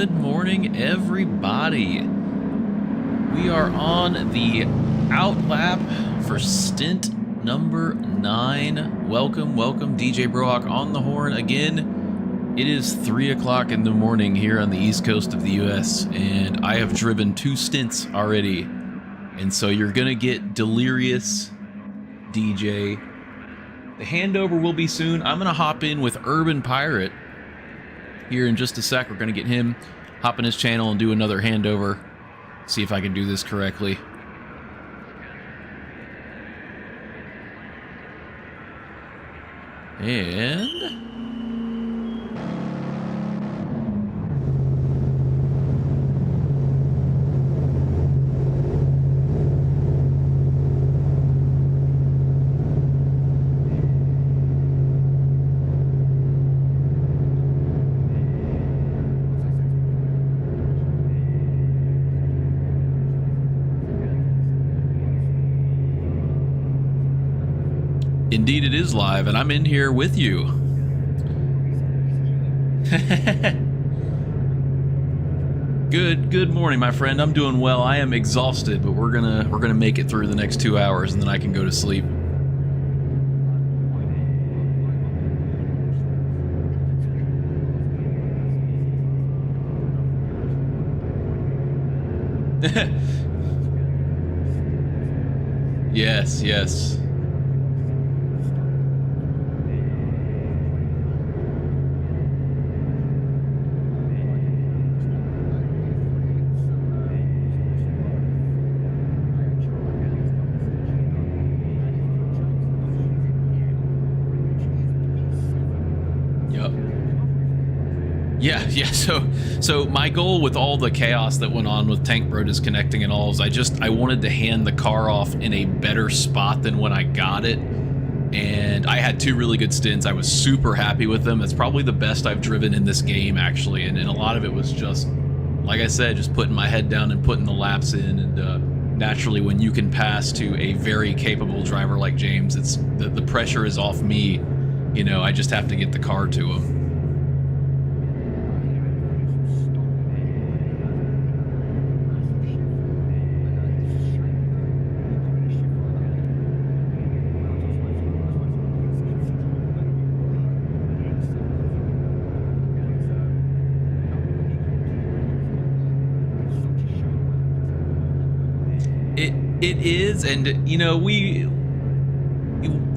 Good morning, everybody. We are on the out lap for stint number 9. Welcome, DJ Brohawk on the horn again. It is 3 o'clock in the morning here on the east coast of the US, and I have driven 2 stints already. And so you're gonna get delirious DJ. The handover will be soon. I'm gonna hop in with Urban Pirate here in just a sec. We're gonna get him, hop in his channel and do another handover. See if I can do this correctly. And indeed it is live, and I'm in here with you. Good morning, my friend. I'm doing well. I am exhausted, but we're gonna make it through the next 2 hours, and then I can go to sleep. Yes. Yeah, so my goal with all the chaos that went on with Tank Bro disconnecting and all is I wanted to hand the car off in a better spot than when I got it. And I had 2 really good stints. I was super happy with them. It's probably the best I've driven in this game, actually. And a lot of it was just, like I said, just putting my head down and putting the laps in. And naturally, when you can pass to a very capable driver like James, it's the pressure is off me. You know, I just have to get the car to him. It is, and you know,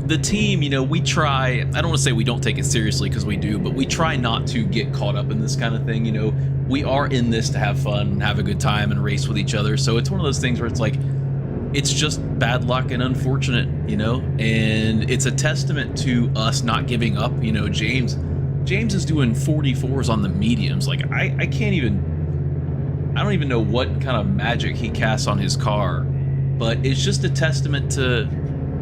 the team, you know, we try, I don't want to say we don't take it seriously, because we do, but we try not to get caught up in this kind of thing. You know, we are in this to have fun and have a good time and race with each other. So it's one of those things where it's like, it's just bad luck and unfortunate, you know, and it's a testament to us not giving up. You know, James is doing 44s on the mediums. Like I don't even know what kind of magic he casts on his car. But it's just a testament to,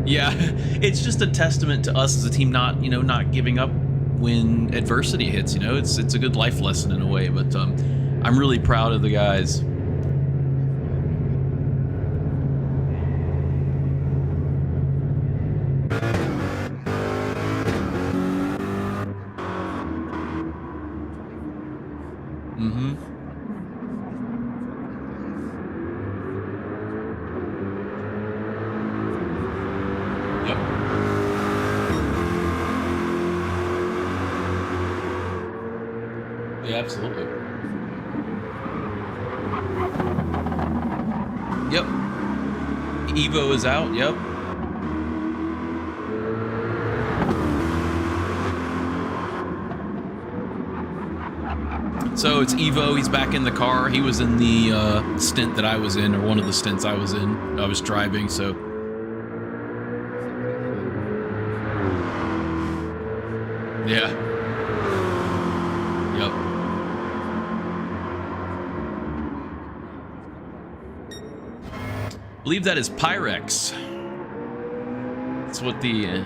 yeah, it's just a testament to us as a team not giving up when adversity hits. You know, it's a good life lesson in a way. But I'm really proud of the guys. Yeah, absolutely. Yep. Evo is out. Yep. So it's Evo. He's back in the car. He was in the stint that I was in, or one of the stints I was in. I was driving, so. Yeah. Yep. I believe that is Pyrex. That's what the...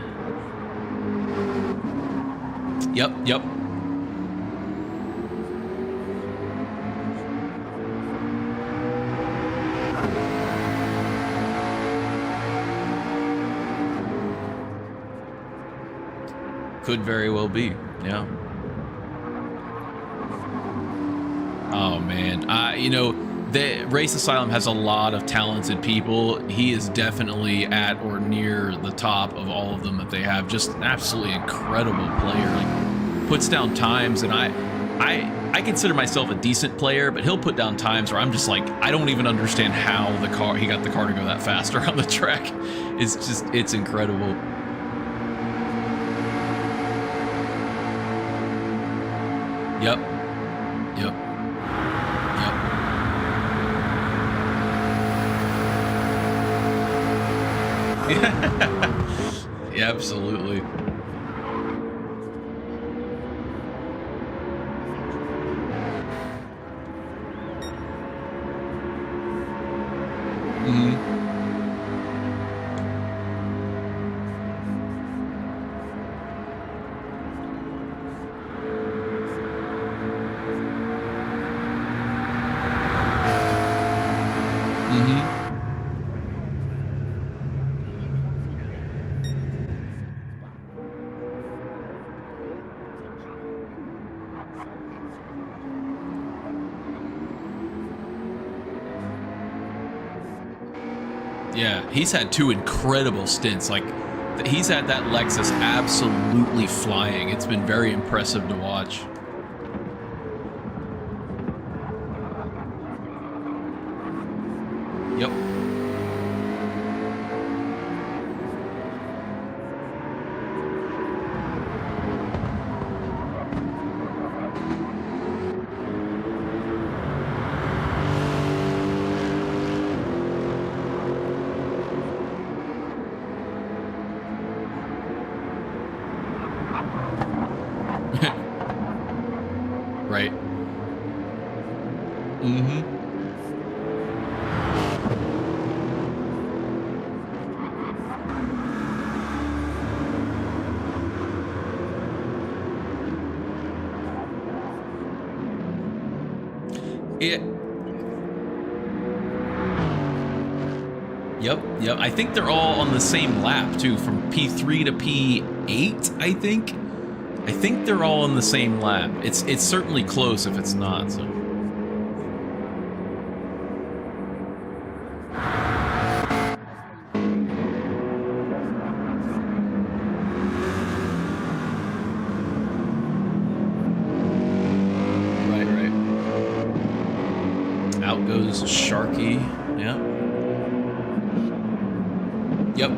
Yep. Could very well be, yeah. Oh man, you know, the Race Asylum has a lot of talented people. He is definitely at or near the top of all of them that they have. Just an absolutely incredible player. Like, puts down times, and I consider myself a decent player, but he'll put down times where I'm just like, I don't even understand how he got the car to go that fast around the track. It's incredible. Yep. Yep. Yeah, absolutely. Yeah, he's had two incredible stints. Like, he's had that Lexus absolutely flying. It's been very impressive to watch. Yep. Right. Yep. I think they're all on the same lap too, from P3 to P8, I think. I think they're all on the same lap. It's certainly close if it's not, so. Right. Out goes Sharky. Yeah. Yep.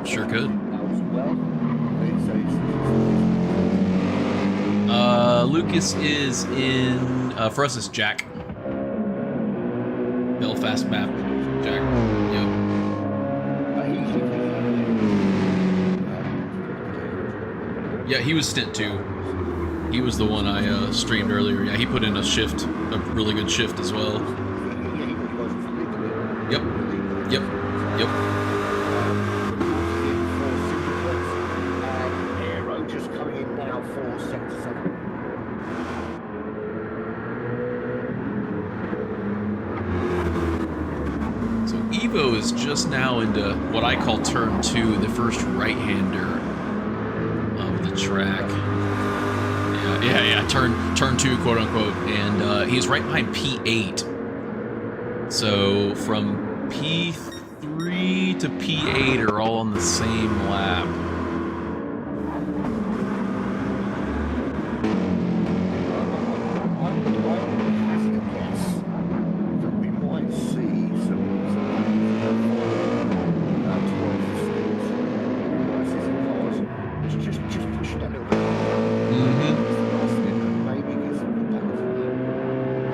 Sure could. Lucas is in, for us it's Jack. Belfast map, Jack. Yep. Yeah, he was stint 2. He was the one I streamed earlier. Yeah, he put in a shift, a really good shift as well. Yep. Just coming in now for sector 7. So Evo is just now into what I call turn 2, the first right-hander of the track. Yeah, turn 2, quote unquote, and he's right behind P8. So from P3 to P8 are all on the same lap.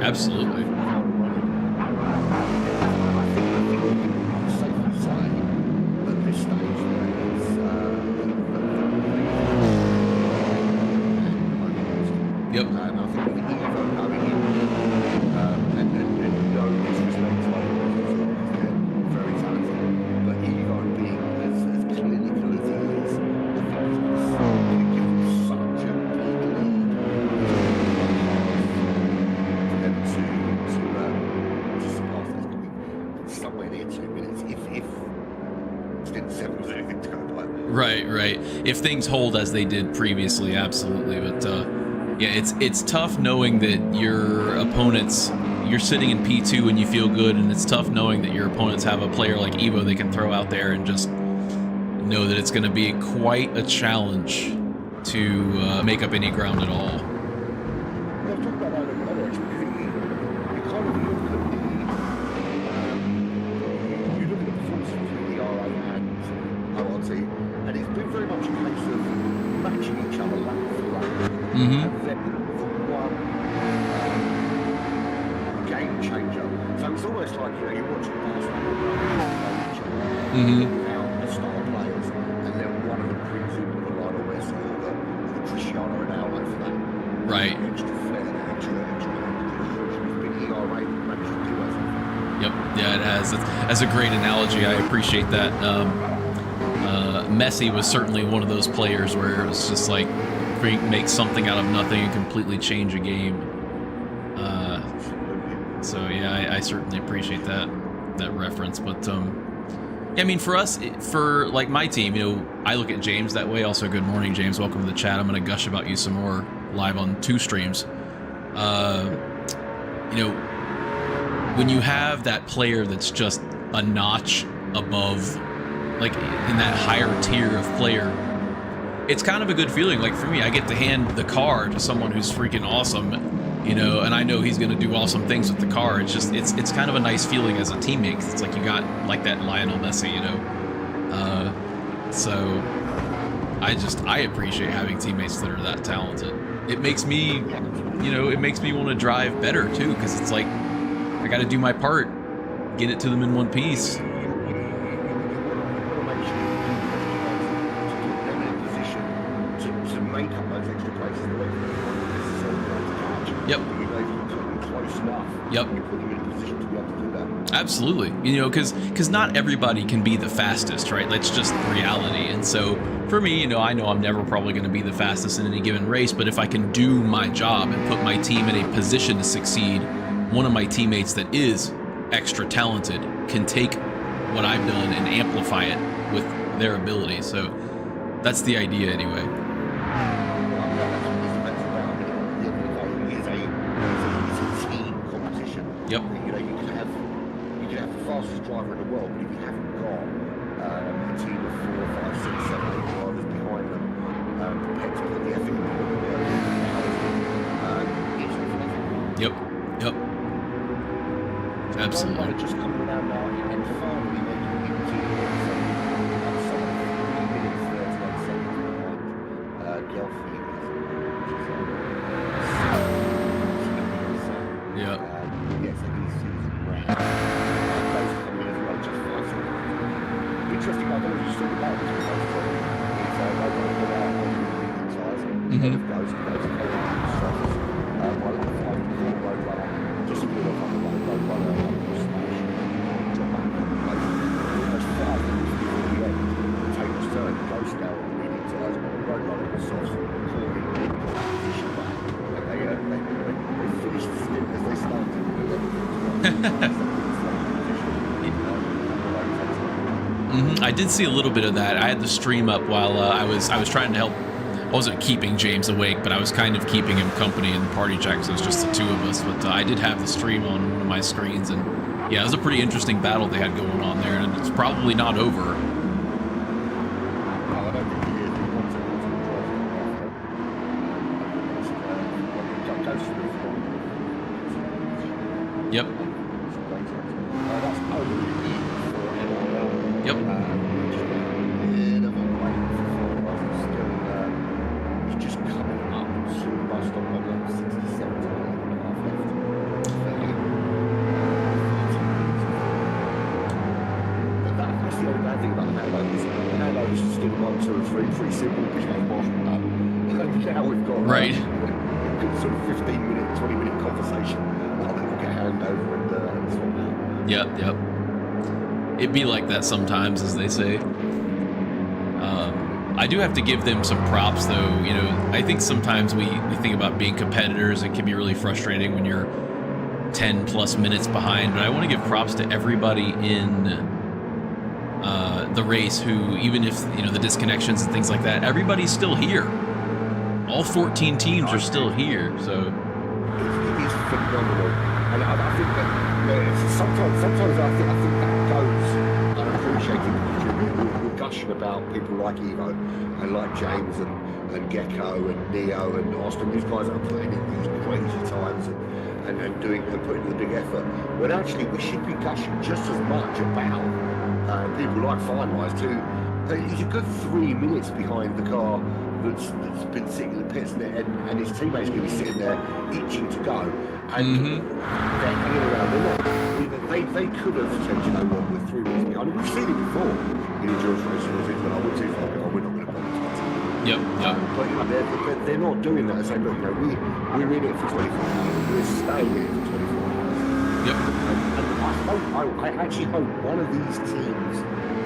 Absolutely. Yep. if things hold as they did previously, absolutely. But yeah, it's tough knowing that your opponents, you're sitting in P2 and you feel good, and it's tough knowing that your opponents have a player like Evo they can throw out there and just know that it's going to be quite a challenge to make up any ground at all. Game changer. So it's almost like, you know, you're watching the star players, and then one of them brings in the Lionel Messi or the Cristiano Ronaldo for that. Right. Extra flair, extra big ERA managed to do that. Yep. Yeah, it has. That's a great analogy. I appreciate that. Messi was certainly one of those players where it was just like make something out of nothing and completely change a game. So yeah, I certainly appreciate that reference. But yeah, I mean, for us, for like my team, you know, I look at James that way. Also, good morning, James. Welcome to the chat. I'm going to gush about you some more live on 2 streams. You know, when you have that player that's just a notch above, like in that higher tier of player, it's kind of a good feeling. Like for me, I get to hand the car to someone who's freaking awesome, you know, and I know he's going to do awesome things with the car. It's just, it's kind of a nice feeling as a teammate. It's like you got like that Lionel Messi, you know. So I appreciate having teammates that are that talented. It makes me, you know, it makes me want to drive better too, because it's like I got to do my part, get it to them in one piece. Yep. Yep. Absolutely. You know, because not everybody can be the fastest, right? That's just reality. And so for me, you know I'm never probably going to be the fastest in any given race, but if I can do my job and put my team in a position to succeed, one of my teammates that is extra talented can take what I've done and amplify it with their ability. So that's the idea anyway. Yep. You know, you can have the fastest driver in the world, but if you haven't got a team of 4, 5, 6, 7, 8 drivers behind them, prepared to put the effort in, yep. Yep. Absolutely. Just coming around now and finally making it into some 3 minutes, 38 seconds behind Gelfi. Yeah. Yes, interesting, I don't know if you saw about this, I did see a little bit of that. I had the stream up while I was trying to help. I wasn't keeping James awake, but I was kind of keeping him company in the party chat because it was just the 2 of us. But I did have the stream on one of my screens, and yeah, it was a pretty interesting battle they had going on there, and it's probably not over. Yep. Yep. He's just coming up soon, bus stop on like 67 and a half left. But that's the only bad thing about the Halo is still 1, 2, and 3, pretty simple, became more. Now we've got right. Good sort of 15-minute, 20-minute conversation. We'll get hand over and swap out. Yep, yep. It'd be like that sometimes, as they say. I do have to give them some props, though. You know, I think sometimes we think about being competitors. It can be really frustrating when you're 10 plus minutes behind. But I want to give props to everybody in the race, who, even if, you know, the disconnections and things like that, everybody's still here. All 14 teams are still here, so it is phenomenal. And I think that sometimes I think that goes unappreciated, because we're gushing about people like Evo and like James and Gecko and Neo and Austin. These guys are putting in these crazy times and doing and putting in the big effort. When actually we should be gushing just as much about people like Finewise too. He's a good 3 minutes behind the car that's been sitting in the pits, and his teammates going to be sitting there itching to go, and they're hanging around. They could have said, you know what, we're 3 minutes behind. We've seen it before in endurance racing. When I went too far behind, we're not going to bother to get. Yep. But you know, they're not doing that. They're saying, look, you know, we're in it for 24 hours. We're staying in it for 24 hours. Yep. And I actually hope one of these teams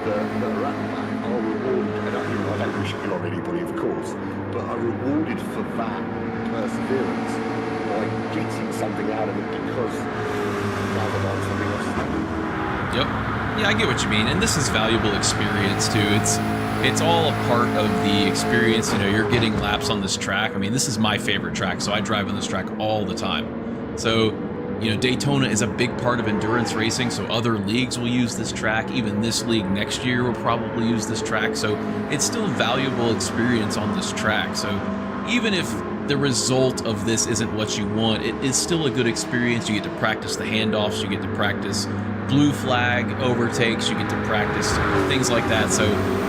that are at the back are rewarded, and I don't wish it on anybody, of course, but are rewarded for that perseverance by getting something out of it, because rather than something else is happening. Yep. Yeah, I get what you mean, and this is valuable experience too. It's all a part of the experience. You know, you're getting laps on this track. I mean, this is my favorite track, so I drive on this track all the time. So, you know, Daytona is a big part of endurance racing, so other leagues will use this track. Even this league next year will probably use this track. So it's still valuable experience on this track. So even if the result of this isn't what you want, it is still a good experience. You get to practice the handoffs, you get to practice blue flag overtakes, you get to practice things like that. So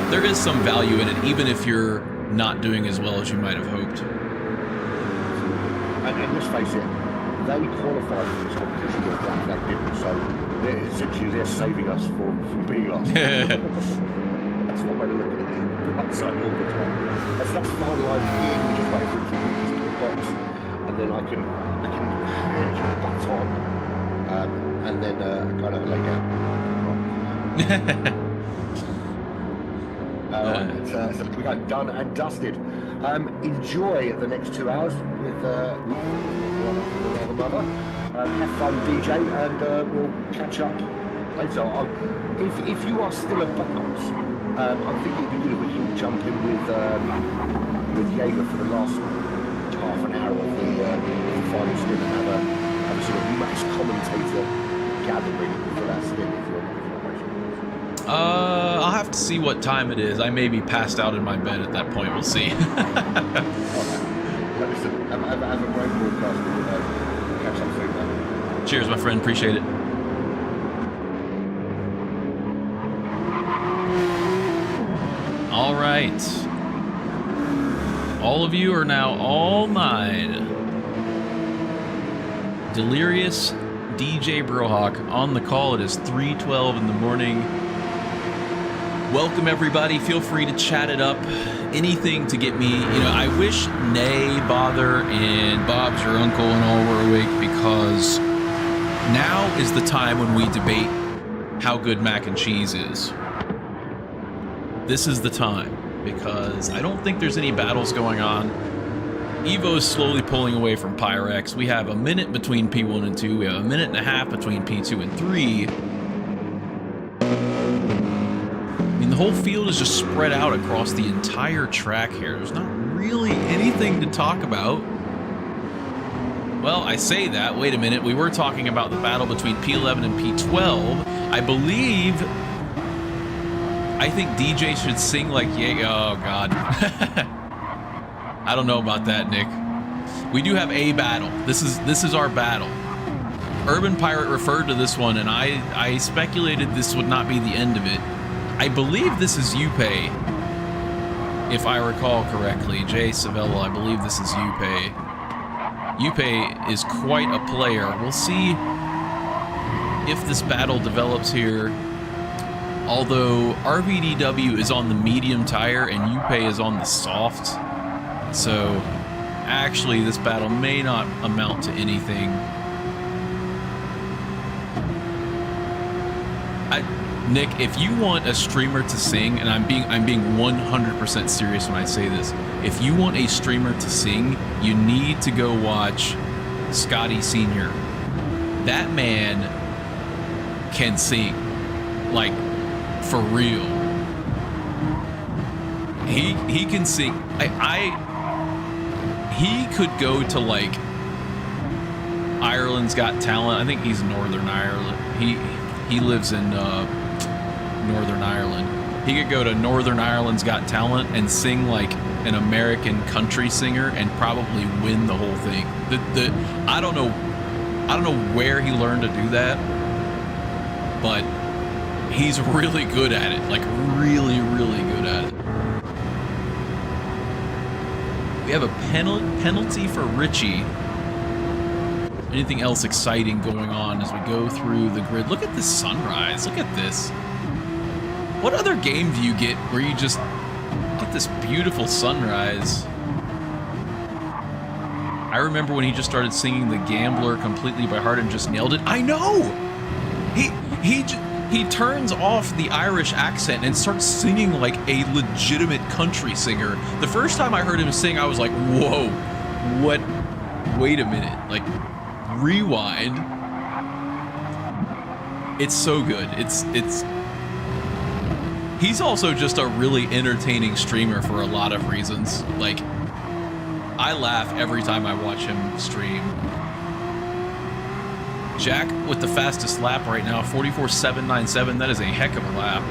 there is some value in it, even if you're not doing as well as you might have hoped. And let's face it, they qualified for this competition, but Black Flag didn't, so essentially they're saving us from being lost. That's one way to look at it. That's like all the time. That's finalised in, we just wait for it to the box, and then I can hand you the baton, and then kind of lay down. So we got done and dusted. Enjoy the next 2 hours with one mother. Have fun, DJ, and we'll catch up later. If you are still about, I think it'd be good if we can jump in with Jaeger for the last half an hour of the final stint, and have a sort of mass commentator gathering for that stint if you're not racing. I'll have to see what time it is. I may be passed out in my bed at that point. We'll see. Listen, have a great broadcast. We'll catch up soon, man. Cheers, my friend. Appreciate it. All right. All of you are now all mine. Delirious DJ Brohawk on the call. It is 3:12 in the morning. Welcome, everybody. Feel free to chat it up. Anything to get me, you know, I wish Nay, Bother, and Bob's your uncle and all were awake, because now is the time when we debate how good mac and cheese is. This is the time, because I don't think there's any battles going on. Evo's slowly pulling away from Pyrex. We have a minute between P1 and 2. We have a minute and a half between P2 and 3. I mean, the whole field is just spread out across the entire track here. There's not really anything to talk about. Well, I say that. Wait a minute. We were talking about the battle between P11 and P12. I think DJ should sing like, yeah, oh God. I don't know about that, Nick. We do have a battle. This is our battle. Urban Pirate referred to this one, and I speculated this would not be the end of it. I believe this is Yupe, if I recall correctly. Jay Savello, I believe this is Yupe. Yupe is quite a player. We'll see if this battle develops here. Although RVDW is on the medium tire and Yupe is on the soft. So actually this battle may not amount to anything. Nick, if you want a streamer to sing, and I'm being 100% serious when I say this, if you want a streamer to sing, you need to go watch Scotty Sr. That man can sing, like, for real. He can sing. He could go to like Ireland's Got Talent. I think he's Northern Ireland. He lives in Northern Ireland. He could go to Northern Ireland's Got Talent and sing like an American country singer and probably win the whole thing. I don't know where he learned to do that, but he's really good at it. Like really, really good at it. We have a penalty for Richie. Anything else exciting going on as we go through the grid? Look at this sunrise. Look at this. What other game do you get where you just get this beautiful sunrise? I remember when he just started singing The Gambler completely by heart and just nailed it. I know! He turns off the Irish accent and starts singing like a legitimate country singer. The first time I heard him sing, I was like, whoa, what? Wait a minute. Like, rewind. It's so good. He's also just a really entertaining streamer for a lot of reasons. Like, I laugh every time I watch him stream. Jack with the fastest lap right now, 44.797. That is a heck of a lap.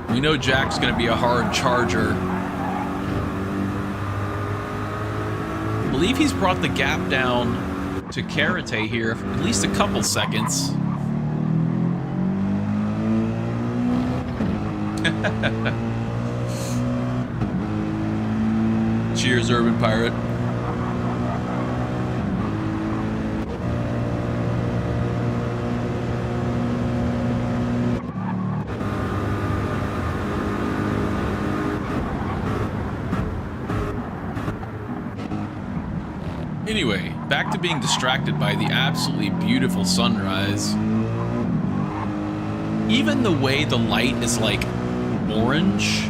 We know Jack's going to be a hard charger. I believe he's brought the gap down to Karate here for at least a couple seconds. Cheers, Urban Pirate. Anyway, back to being distracted by the absolutely beautiful sunrise. Even the way the light is like orange.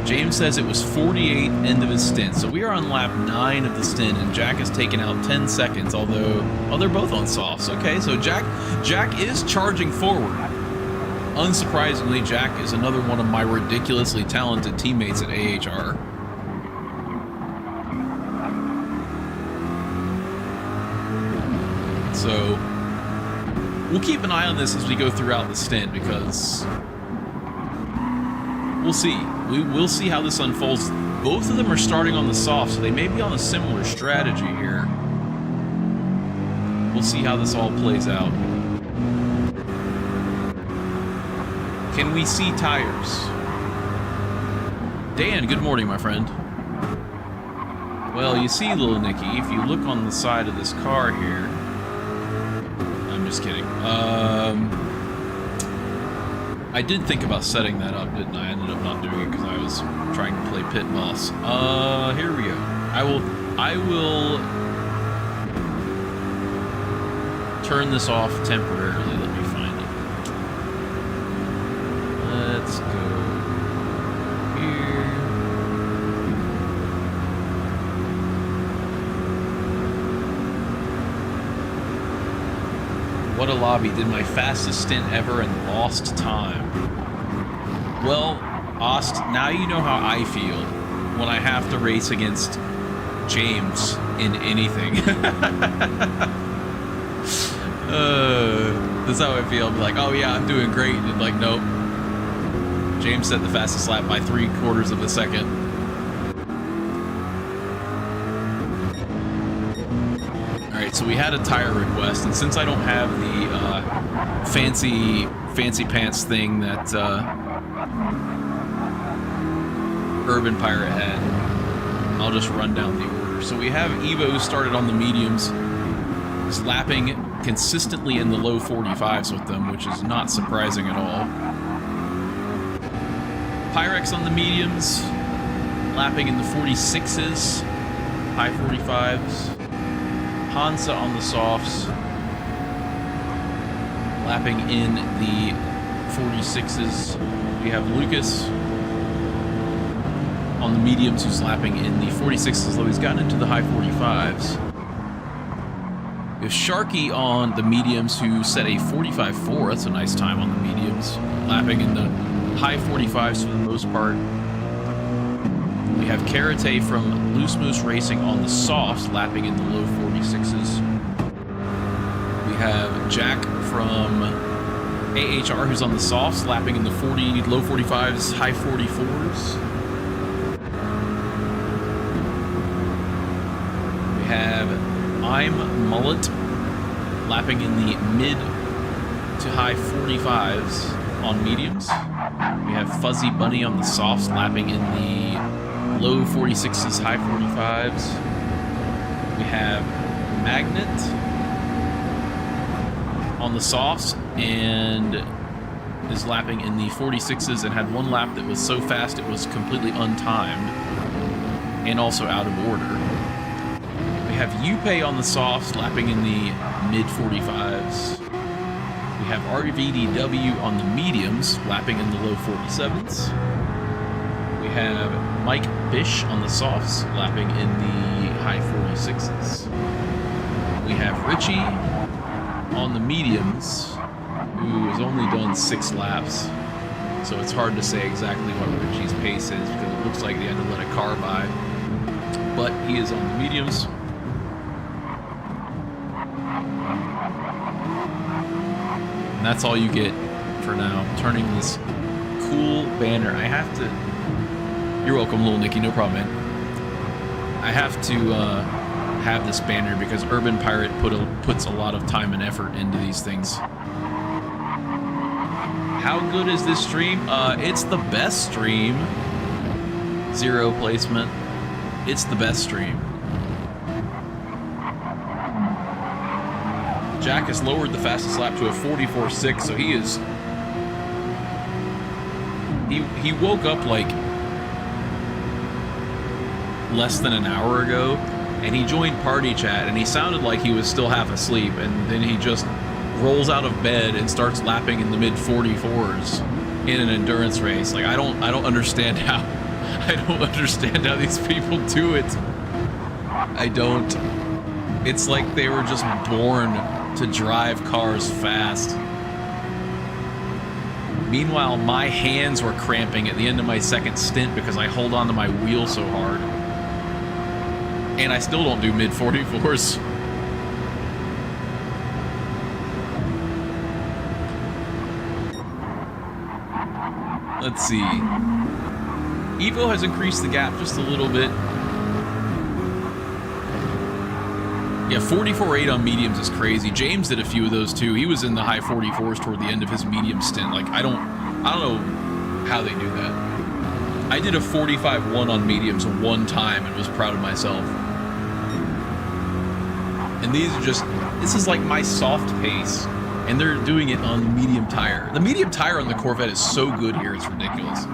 James says it was 48 end of his stint. So we are on lap 9 of the stint, and Jack has taken out 10 seconds, although they're both on softs. Okay, so Jack is charging forward. Unsurprisingly, Jack is another one of my ridiculously talented teammates at AHR. So we'll keep an eye on this as we go throughout the stint, because we'll see. We'll see how this unfolds. Both of them are starting on the soft, so they may be on a similar strategy here. We'll see how this all plays out. Can we see tires? Dan, good morning, my friend. Well, you see, little Nicky, if you look on the side of this car here... I'm just kidding. I did think about setting that up, didn't I? I ended up not doing it because I was trying to play pit boss. Here we go. I will turn this off temporarily. Let me find it. Let's go here. What a lobby. Did my fastest stint ever and lost time. Well, Ost, now you know how I feel when I have to race against James in anything. That's how I feel. I'm like, oh yeah, I'm doing great. And like, nope. James set the fastest lap by 3/4 of a second. Alright, so we had a tire request, and since I don't have the fancy pants thing that Urban Pirate had, I'll just run down the order. So we have Evo started on the mediums. He's lapping consistently in the low 45s with them, which is not surprising at all. Pyrex on the mediums, lapping in the 46s, high 45s. Hansa on the softs, lapping in the 46s. We have Lucas on the mediums who's lapping in the 46s, though he's gotten into the high 45s. We have Sharky on the mediums who set a 45.4. That's a nice time on the mediums, lapping in the high 45s for the most part. We have Karate from Loose Moose Racing on the softs, lapping in the low 46s. We have Jack from AHR who's on the softs, lapping in the low 45s, high 44s. We have I'm Mullet, lapping in the mid to high 45s on mediums. We have Fuzzy Bunny on the softs, lapping in the low 46s, high 45s. We have Magnet on the softs and is lapping in the 46s and had one lap that was so fast it was completely untimed and also out of order. We have Yupe on the softs, lapping in the mid 45s. We have RVDW on the mediums, lapping in the low 47s. We have Mike Bish on the softs, lapping in the high 46s. We have Richie on the mediums, who has only done 6 laps. So it's hard to say exactly what Richie's pace is because it looks like they had to let a car by. But he is on the mediums. And that's all you get for now. Turning this cool banner. I have to... You're welcome, Little Nicky. No problem, man. I have to have this banner because Urban Pirate puts a lot of time and effort into these things. How good is this stream? It's the best stream. 0 placement. It's the best stream. Jack has lowered the fastest lap to a 44.6, so he is... He woke up like less than an hour ago, and he joined party chat, and he sounded like he was still half asleep, and then he just rolls out of bed and starts lapping in the mid 44s in an endurance race. Like I don't understand how these people do it. I don't. It's like they were just born to drive cars fast. Meanwhile, my hands were cramping at the end of my second stint because I hold onto my wheel so hard. And I still don't do mid 44s. Let's see. Evo has increased the gap just a little bit. Yeah, 44.8 on mediums is crazy. James did a few of those too. He was in the high 44s toward the end of his medium stint. Like I don't know how they do that. I did a 45.1 on mediums one time and was proud of myself. And these are just, this is like my soft pace, and they're doing it on the medium tire. The medium tire on the Corvette is so good here, it's ridiculous.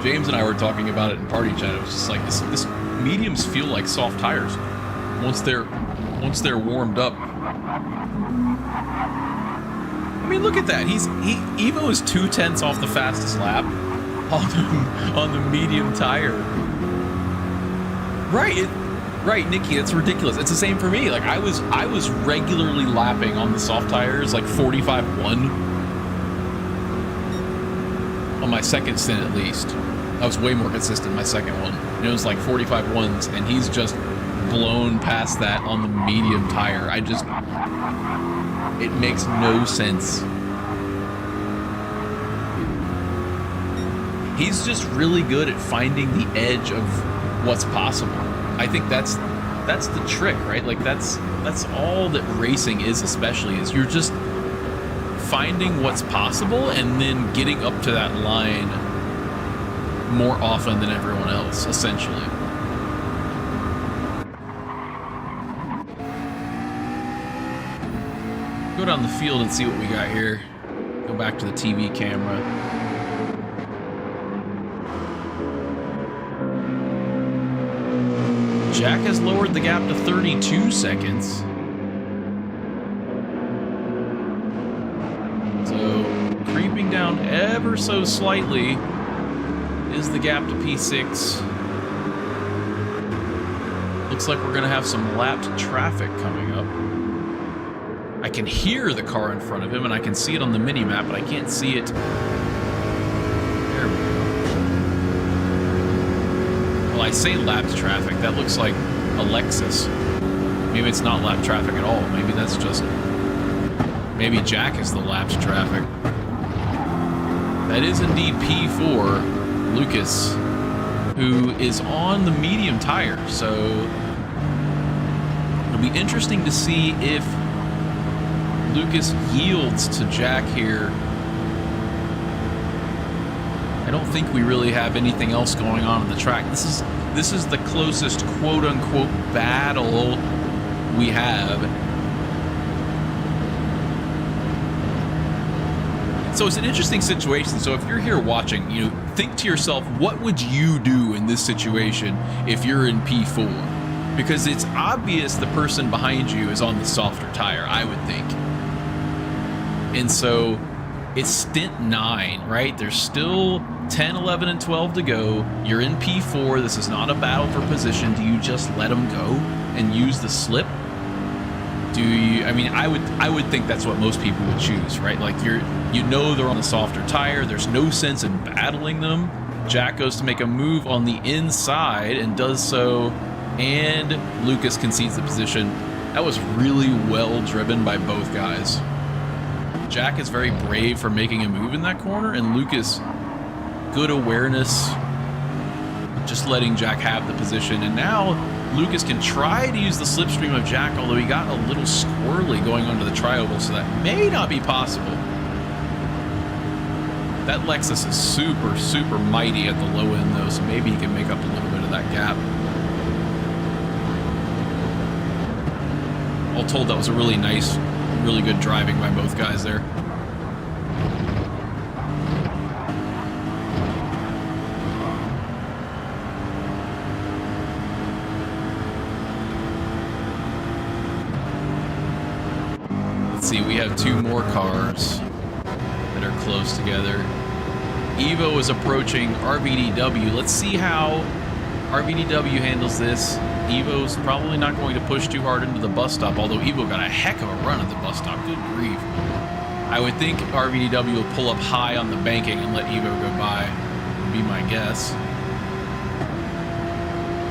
James and I were talking about it in party chat. It was just like, this mediums feel like soft tires once they're warmed up. I mean, look at that. Evo is 2/10 off the fastest lap on the medium tire. Right, Nikki, it's ridiculous. It's the same for me. Like I was regularly lapping on the soft tires, like 45.1 on my second stint at least. I was way more consistent my second one. And it was like 45.1s, and he's just blown past that on the medium tire. It makes no sense. He's just really good at finding the edge of what's possible. I think that's the trick, right? Like that's all that racing is, especially, is you're just finding what's possible and then getting up to that line more often than everyone else, essentially. Go down the field and see what we got here. Go back to the TV camera. Jack has lowered the gap to 32 seconds. So creeping down ever so slightly is the gap to P6. Looks like we're going to have some lapped traffic coming up. I can hear the car in front of him, and I can see it on the mini-map, but I can't see it. There we go. Well, I say lapped traffic. That looks like a Lexus. Maybe it's not lapped traffic at all. Maybe that's just... Maybe Jack is the lapped traffic. That is indeed P4, Lucas, who is on the medium tire. So it'll be interesting to see if Lucas yields to Jack here. I don't think we really have anything else going on the track. This is the closest quote-unquote battle we have. So it's an interesting situation. So if you're here watching, you know, think to yourself, what would you do in this situation if you're in P4? Because it's obvious the person behind you is on the softer tire, I would think. And so it's stint 9, right? There's still 10, 11, and 12 to go. You're in P4. This is not a battle for position. Do you just let them go and use the slip? Do you? I mean, I would think that's what most people would choose, right? Like you know they're on the softer tire. There's no sense in battling them. Jack goes to make a move on the inside and does so, and Lucas concedes the position. That was really well driven by both guys. Jack is very brave for making a move in that corner, and Lucas, good awareness, just letting Jack have the position. And now Lucas can try to use the slipstream of Jack, although he got a little squirrely going onto the trioval, so that may not be possible. That Lexus is super, super mighty at the low end, though, so maybe he can make up a little bit of that gap. All told, that was a really nice, really good driving by both guys there. We have two more cars that are close together. Evo is approaching RVDW. Let's see how RVDW handles this. Evo's probably not going to push too hard into the bus stop, although Evo got a heck of a run at the bus stop. Good grief. I would think RVDW will pull up high on the banking and let Evo go by, would be my guess.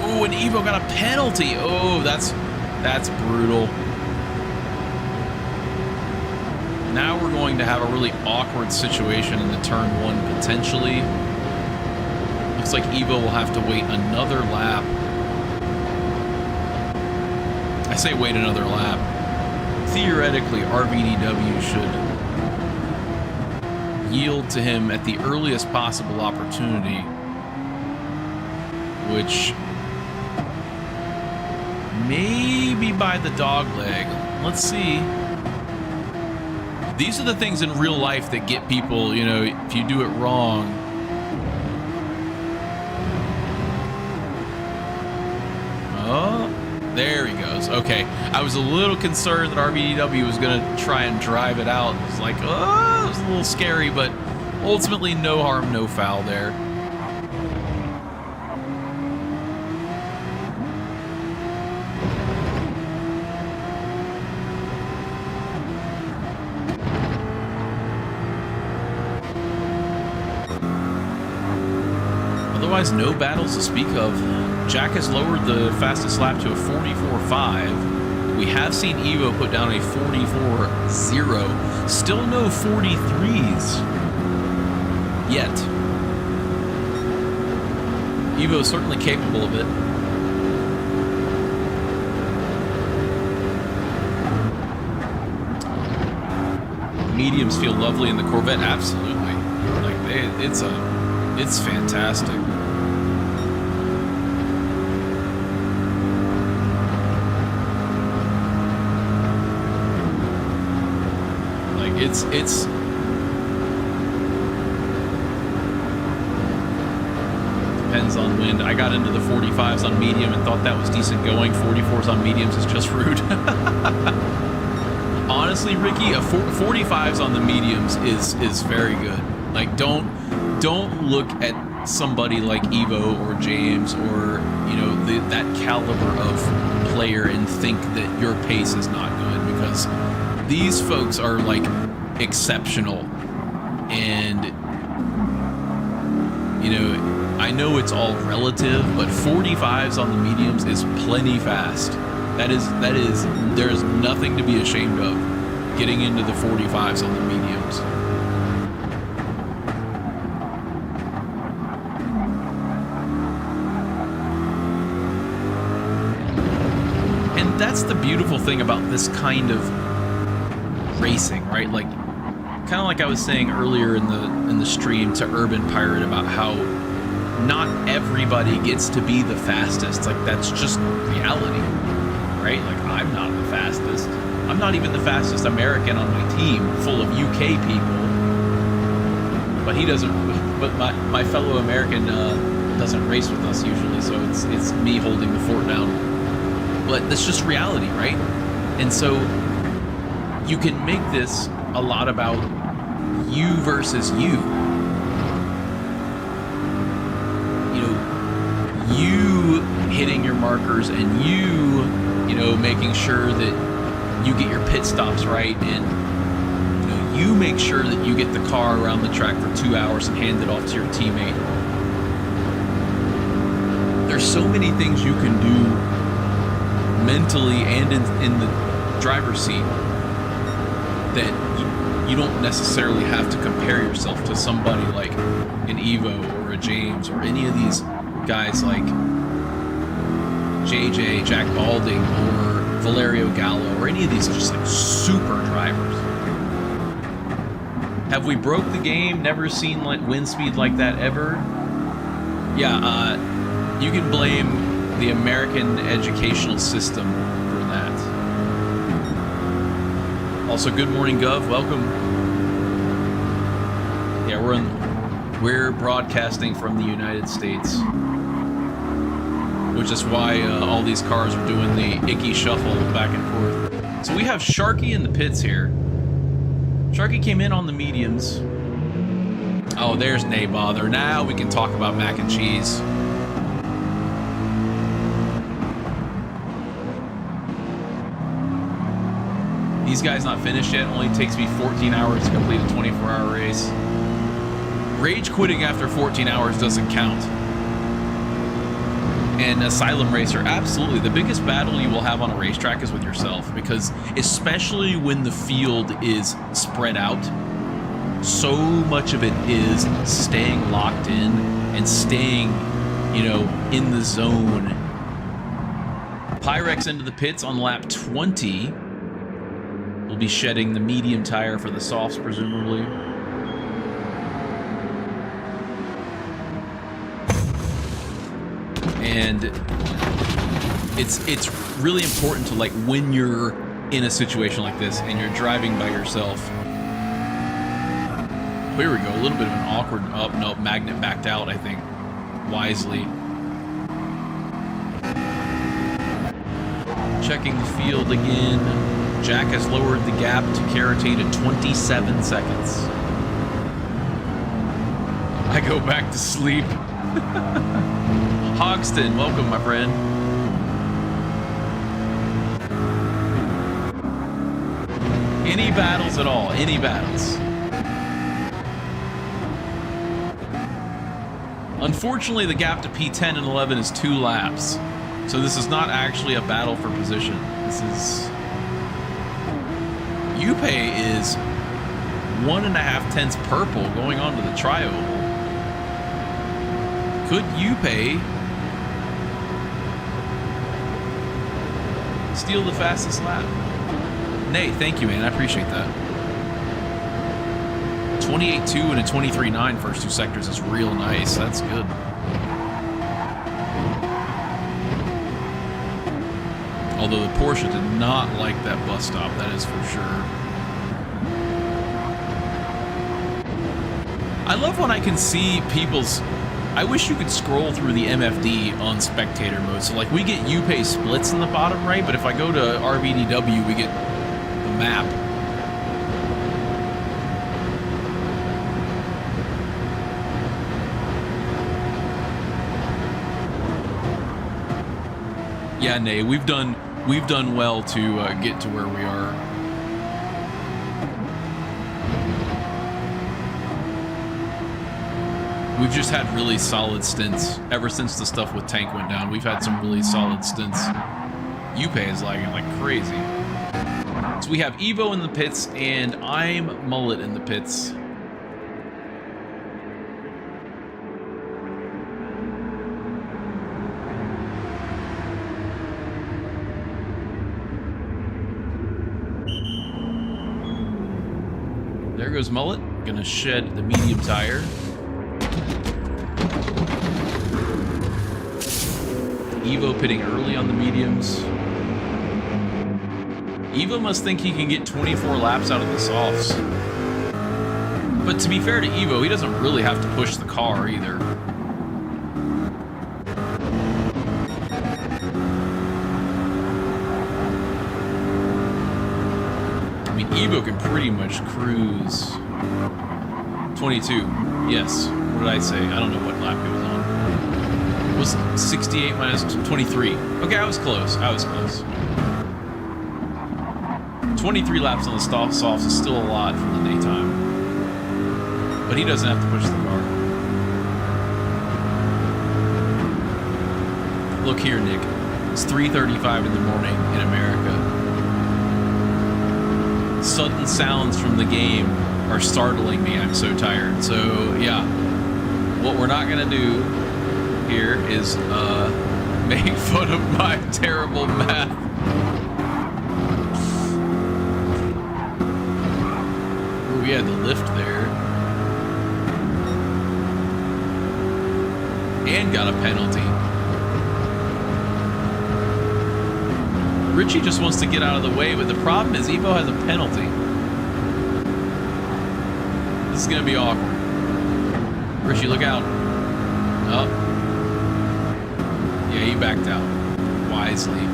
Oh, and Evo got a penalty. Oh, that's brutal. Now we're going to have a really awkward situation in the turn 1 potentially. Looks like Evo will have to wait another lap. I say wait another lap. Theoretically, RVDW should yield to him at the earliest possible opportunity, which may be by the dog leg. Let's see. These are the things in real life that get people, you know, if you do it wrong. Oh, there he goes. Okay. I was a little concerned that RVDW was going to try and drive it out. It was like, oh, it was a little scary, but ultimately no harm, no foul there. Otherwise, no battles to speak of. Jack has lowered the fastest lap to a 44.5. We have seen Evo put down a 44.0. Still no 43s yet. Evo is certainly capable of it. Mediums feel lovely in the Corvette, absolutely. Like it's fantastic. Like it's depends on wind. I got into the 45s on medium and thought that was decent going. 44s on mediums is just rude. Honestly, Ricky, a 45s on the mediums is very good. Like don't look at somebody like Evo or James or, you know, that caliber of player and think that your pace is not good, because these folks are like exceptional. And, you know, I know it's all relative, but 45s on the mediums is plenty fast. That is, there is nothing to be ashamed of getting into the 45s on the mediums. And that's the beautiful thing about this kind of racing, right? Like, kind of like I was saying earlier in the stream to Urban Pirate about how not everybody gets to be the fastest. Like, that's just reality, right? Like, I'm not the fastest. I'm not even the fastest American on my team, full of UK people. But he doesn't. But my fellow American doesn't race with us usually, so it's me holding the fort down. But that's just reality, right? And so you can make this a lot about you versus you. You hitting your markers and you know, making sure that you get your pit stops right, and you know, you make sure that you get the car around the track for 2 hours and hand it off to your teammate. There's so many things you can do mentally and in the driver's seat that you don't necessarily have to compare yourself to somebody like an Evo or a James or any of these guys like JJ, Jack Balding, or Valerio Gallo, or any of these just like super drivers. Have we broke the game? Never seen like wind speed like that ever? Yeah, you can blame the American educational system for that. Also, good morning, Gov. Welcome. Yeah, we're broadcasting from the United States, which is why all these cars are doing the icky shuffle back and forth. So we have Sharky in the pits here. Sharky came in on the mediums. Oh, there's Nay Bother. Now we can talk about mac and cheese. These guys not finished yet. Only takes me 14 hours to complete a 24-hour race. Rage quitting after 14 hours doesn't count. And Asylum Racer, absolutely. The biggest battle you will have on a racetrack is with yourself, because especially when the field is spread out, so much of it is staying locked in and staying, you know, in the zone. Pyrex into the pits on lap 20. We'll be shedding the medium tire for the softs, presumably. And it's really important to, like, when you're in a situation like this and you're driving by yourself. Here we go, a little bit of an awkward, no, Magnet backed out, I think, wisely. Checking the field again. Jack has lowered the gap to Karate to 27 seconds. I go back to sleep. Hogston, welcome, my friend. Any battles at all, any battles. Unfortunately, the gap to P10 and 11 is 2 laps. So this is not actually a battle for position. This is... Yupe is 1.5 tenths purple going on to the tri-oval. Could Yupe steal the fastest lap? Nate, thank you, man. I appreciate that. 28.2 and a 23.9 first 2 sectors is real nice. That's good. Although the Porsche did not like that bus stop, that is for sure. I love when I can see people's... I wish you could scroll through the MFD on spectator mode. So, like, we get UPay splits in the bottom right, but if I go to RBDW, we get the map. Yeah, Nay, we've done well to get to where we are. We've just had really solid stints ever since the stuff with Tank went down. We've had some really solid stints. Yuppie is lagging like crazy. So we have Evo in the pits and I'm Mullet in the pits. There goes Mullet. Gonna shed the medium tire. Evo pitting early on the mediums. Evo must think he can get 24 laps out of the softs. But to be fair to Evo, he doesn't really have to push the car either. I mean, Evo can pretty much cruise. 22. Yes. What did I say? I don't know what lap he was on. It was 68 minus 23. Okay, I was close. I was close. 23 laps on the softs is still a lot from the daytime. But he doesn't have to push the car. Look here, Nick. It's 3:35 in the morning in America. Sudden sounds from the game are startling me. I'm so tired. So, yeah. What we're not going to do here is make fun of my terrible math. We had the lift there. And got a penalty. Richie just wants to get out of the way, but the problem is Evo has a penalty. This is gonna be awkward. Richie, look out. Oh. Yeah, he backed out. Wisely.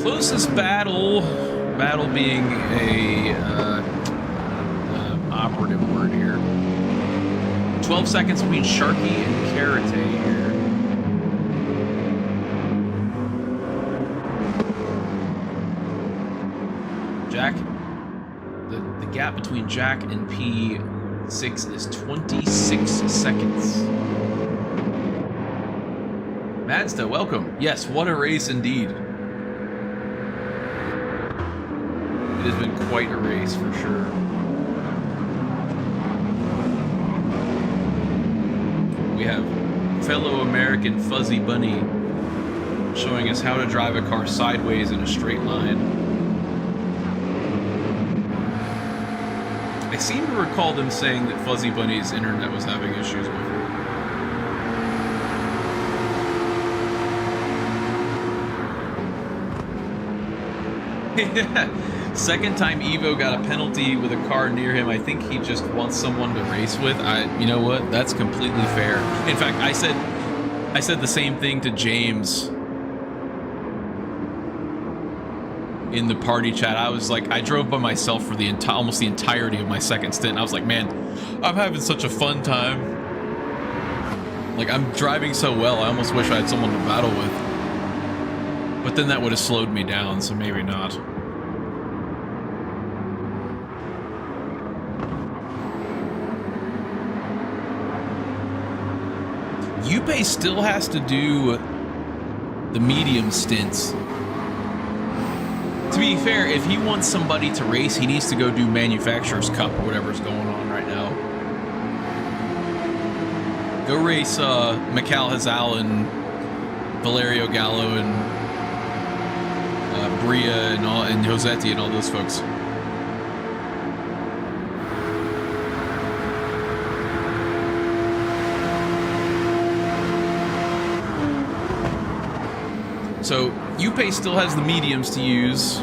Closest battle being a operative word here. 12 seconds between Sharky and Karate here. Jack, the gap between Jack and P6 is 26 seconds. Madsta, welcome. Yes, what a race indeed. It has been quite a race for sure. We have fellow American Fuzzy Bunny showing us how to drive a car sideways in a straight line. I seem to recall them saying that Fuzzy Bunny's internet was having issues with it. Yeah. Second time Evo got a penalty with a car near him. I think he just wants someone to race with. You know what? That's completely fair. In fact, I said the same thing to James in the party chat. I was like, I drove by myself for the almost the entirety of my second stint. And I was like, man, I'm having such a fun time. Like, I'm driving so well. I almost wish I had someone to battle with. But then that would have slowed me down, so maybe not. Yuppie still has to do the medium stints. To be fair, if he wants somebody to race, he needs to go do Manufacturer's Cup or whatever's going on right now. Go race Mikal Hazal and Valerio Gallo and Bria and Josetti and all those folks. So Yuppie still has the mediums to use.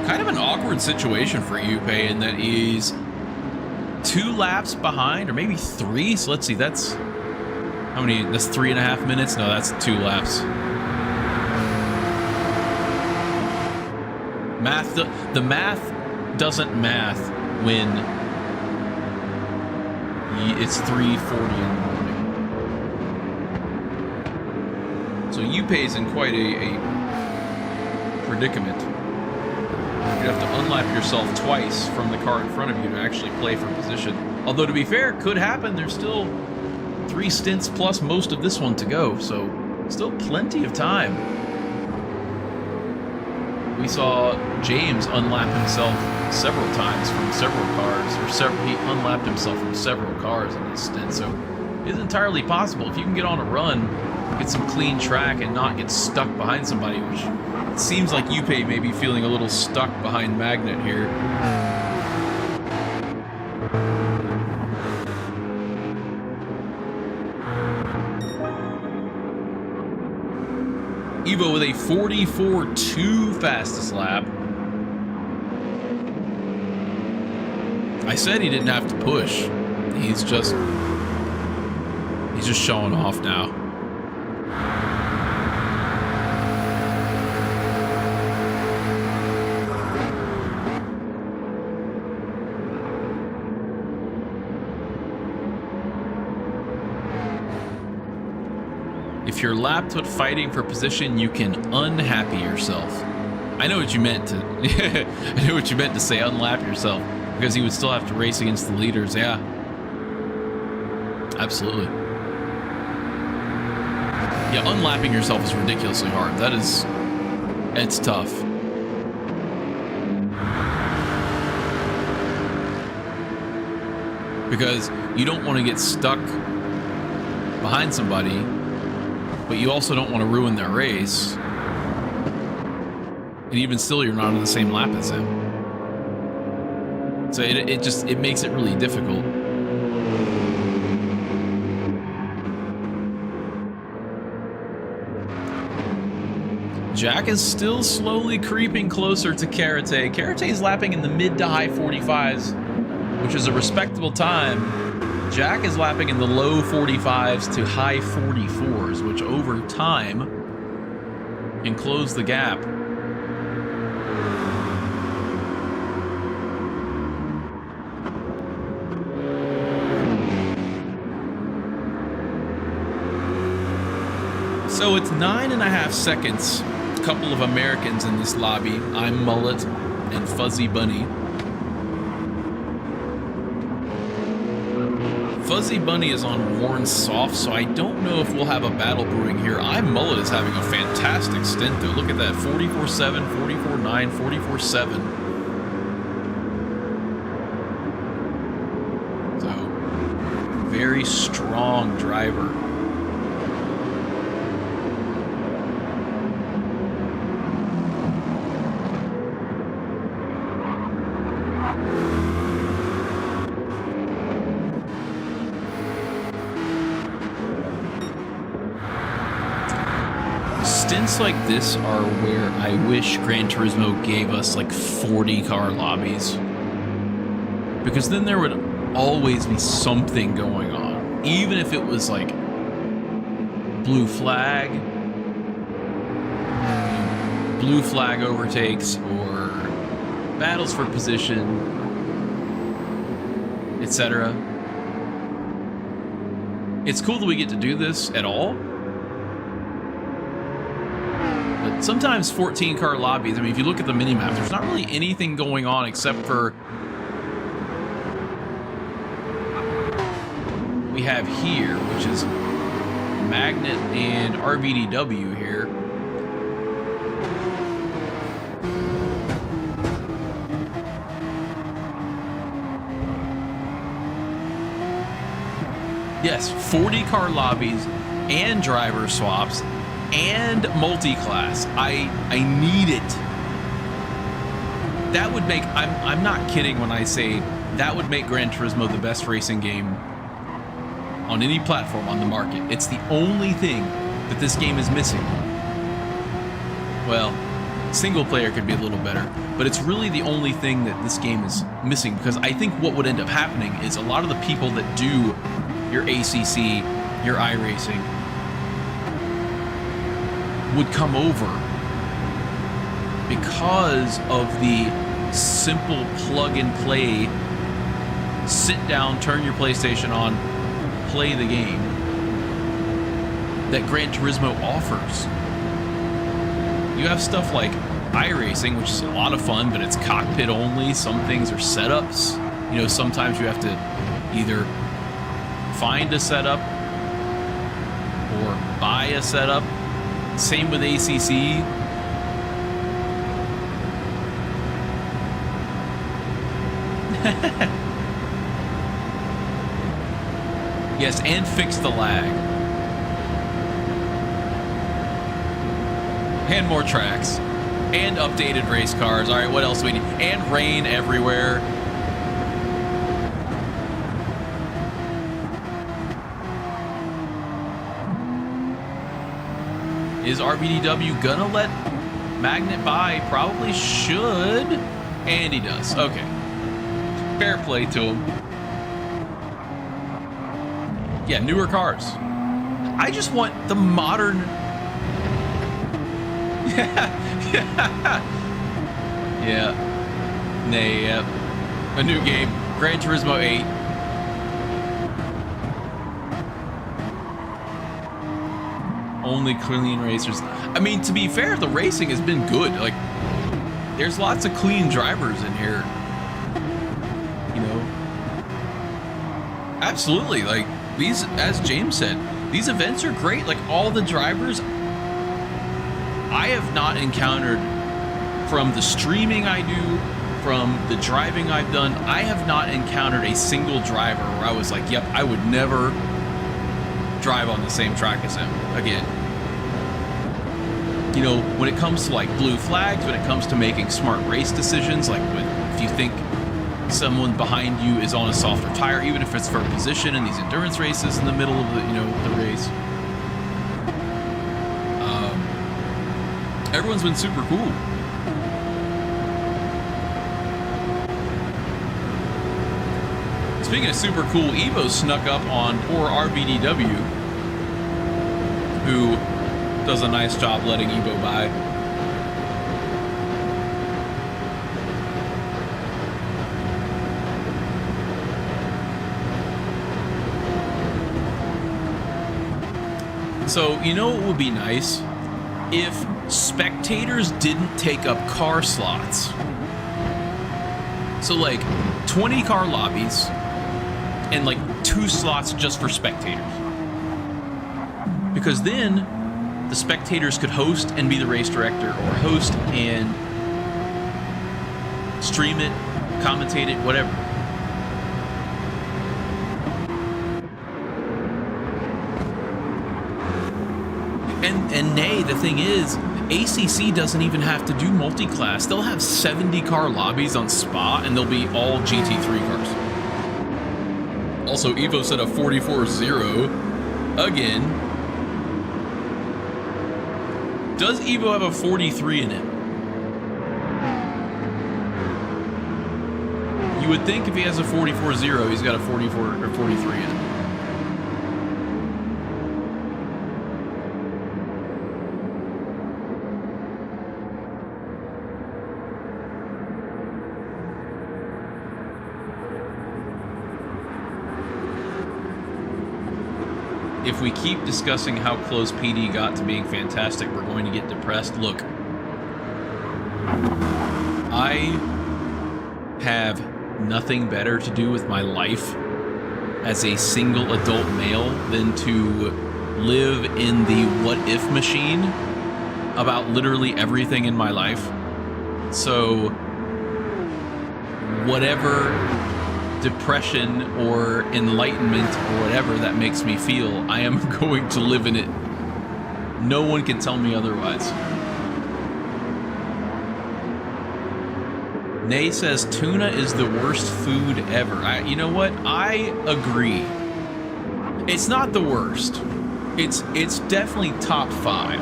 Kind of an awkward situation for Yuppie in that he's 2 laps behind, or maybe 3. So let's see, that's how many? That's 3.5 minutes. No, that's 2 laps. The math doesn't math when it's 3:40 in the morning. So Yupei's in quite a predicament. You'd have to unlap yourself twice from the car in front of you to actually play for position. Although, to be fair, could happen. There's still 3 stints plus most of this one to go, so still plenty of time. We saw James unlap himself several times from several cars, or he unlapped himself from several cars in this stint, so it's entirely possible. If you can get on a run, get some clean track, and not get stuck behind somebody, which it seems like Yupei may be feeling a little stuck behind Magnet here. Evo with a 44.2 fastest lap. I said he didn't have to push. He's just showing off now. If you're lapped with fighting for position, you can unhappy yourself. I know what you meant to. I know what you meant to say. Unlap yourself, because you would still have to race against the leaders. Yeah, absolutely. Yeah, unlapping yourself is ridiculously hard. It's tough. Because you don't want to get stuck behind somebody, but you also don't want to ruin their race. And even still, you're not on the same lap as them. So it makes it really difficult. Jack is still slowly creeping closer to Karate. Karate's lapping in the mid to high 45s, which is a respectable time. Jack is lapping in the low 45s to high 44s, which over time can close the gap. So it's 9.5 seconds. A couple of Americans in this lobby. I'm Mullet and Fuzzy Bunny. Fuzzy Bunny is on worn soft, so I don't know if we'll have a battle brewing here. I'm Mullet is having a fantastic stint, though. Look at that, 44.7, 44.9, 44.7. So, very strong driver. Stints like this are where I wish Gran Turismo gave us like 40 car lobbies, because then there would always be something going on, even if it was like blue flag overtakes or battles for position, etc. It's cool that we get to do this at all. Sometimes 14 car lobbies, I mean, if you look at the minimap, there's not really anything going on except for we have here, which is Magnet and RBDW here. Yes, 40 car lobbies and driver swaps and multi-class. I need it. That would make, I'm not kidding when I say that would make Gran Turismo the best racing game on any platform on the market. It's the only thing that this game is missing. Well, Single player could be a little better, but it's really the only thing that this game is missing, because I think what would end up happening is a lot of the people that do your ACC, your iRacing, would come over because of the simple plug and play, sit down, turn your PlayStation on, play the game that Gran Turismo offers. You have stuff like iRacing, which is a lot of fun, but it's cockpit only. Some things are setups. You know, sometimes you have to either find a setup or buy a setup. Same with ACC. Yes, and fix the lag. And more tracks. And updated race cars. All right, what else do we need? And rain everywhere. Is RBDW gonna let Magnet by? Probably should. And he does. Okay. Fair play to him. Yeah, newer cars. I just want the modern... Yeah. Nay, yep. A new game. Gran Turismo 8. Only clean racers. I mean, to be fair, the racing has been good. Like, there's lots of clean drivers in here. You know? Absolutely. Like, these, as James said, these events are great. Like, all the drivers I have not encountered, from the streaming I do, from the driving I've done, I have not encountered a single driver where I was like, yep, I would never drive on the same track as him again. You know, when it comes to like blue flags, when it comes to making smart race decisions, like if you think someone behind you is on a softer tire, even if it's for a position in these endurance races in the middle of the, you know, the race. Everyone's been super cool. Speaking of super cool, Evo snuck up on poor RBDW, who does a nice job letting Evo by. So, you know what would be nice? If spectators didn't take up car slots. So like 20 car lobbies and like 2 slots just for spectators. Because then the spectators could host and be the race director, or host and stream it, commentate it, whatever. And nay, the thing is, ACC doesn't even have to do multi-class. They'll have 70 car lobbies on Spa, and they'll be all GT3 cars. Also, Evo said a 44-0 again. Does Evo have a 43 in it? You would think if he has a 44-0, he's got a 44 or 43 in it. If we keep discussing how close PD got to being fantastic, we're going to get depressed. Look, I have nothing better to do with my life as a single adult male than to live in the what-if machine about literally everything in my life. So, whatever depression or enlightenment or whatever that makes me feel, I am going to live in it. No one can tell me otherwise. Nay says tuna is the worst food ever. You know what? I agree. It's not the worst. It's definitely top 5.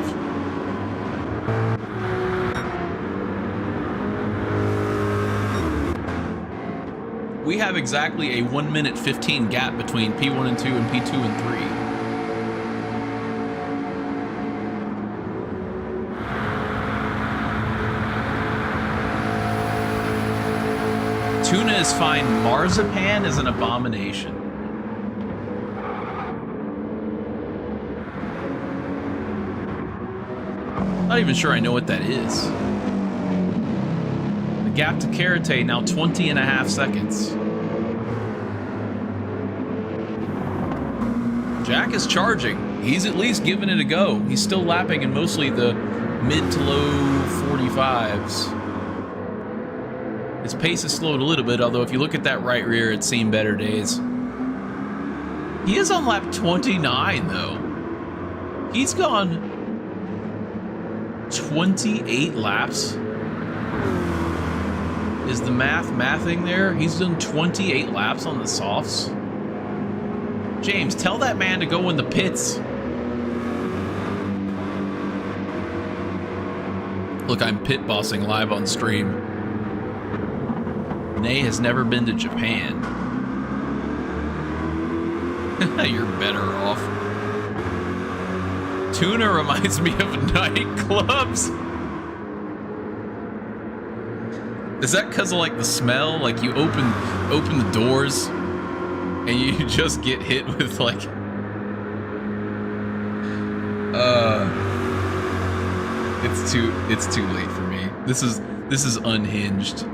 We have exactly a 1 minute 15 gap between P1 and 2 and P2 and 3. Tuna is fine. Marzipan is an abomination. Not even sure I know what that is. The gap to Karate now 20.5 seconds. Jack is charging. He's at least giving it a go. He's still lapping in mostly the mid to low 45s. His pace has slowed a little bit, although if you look at that right rear, it's seen better days. He is on lap 29, though. He's gone 28 laps. Is the mathing there? He's done 28 laps on the softs. James, tell that man to go in the pits. Look, I'm pit bossing live on stream. Nay has never been to Japan. You're better off. Tuna reminds me of nightclubs. Is that because of like the smell? Like you open the doors and you just get hit with like it's too late for me. This is unhinged.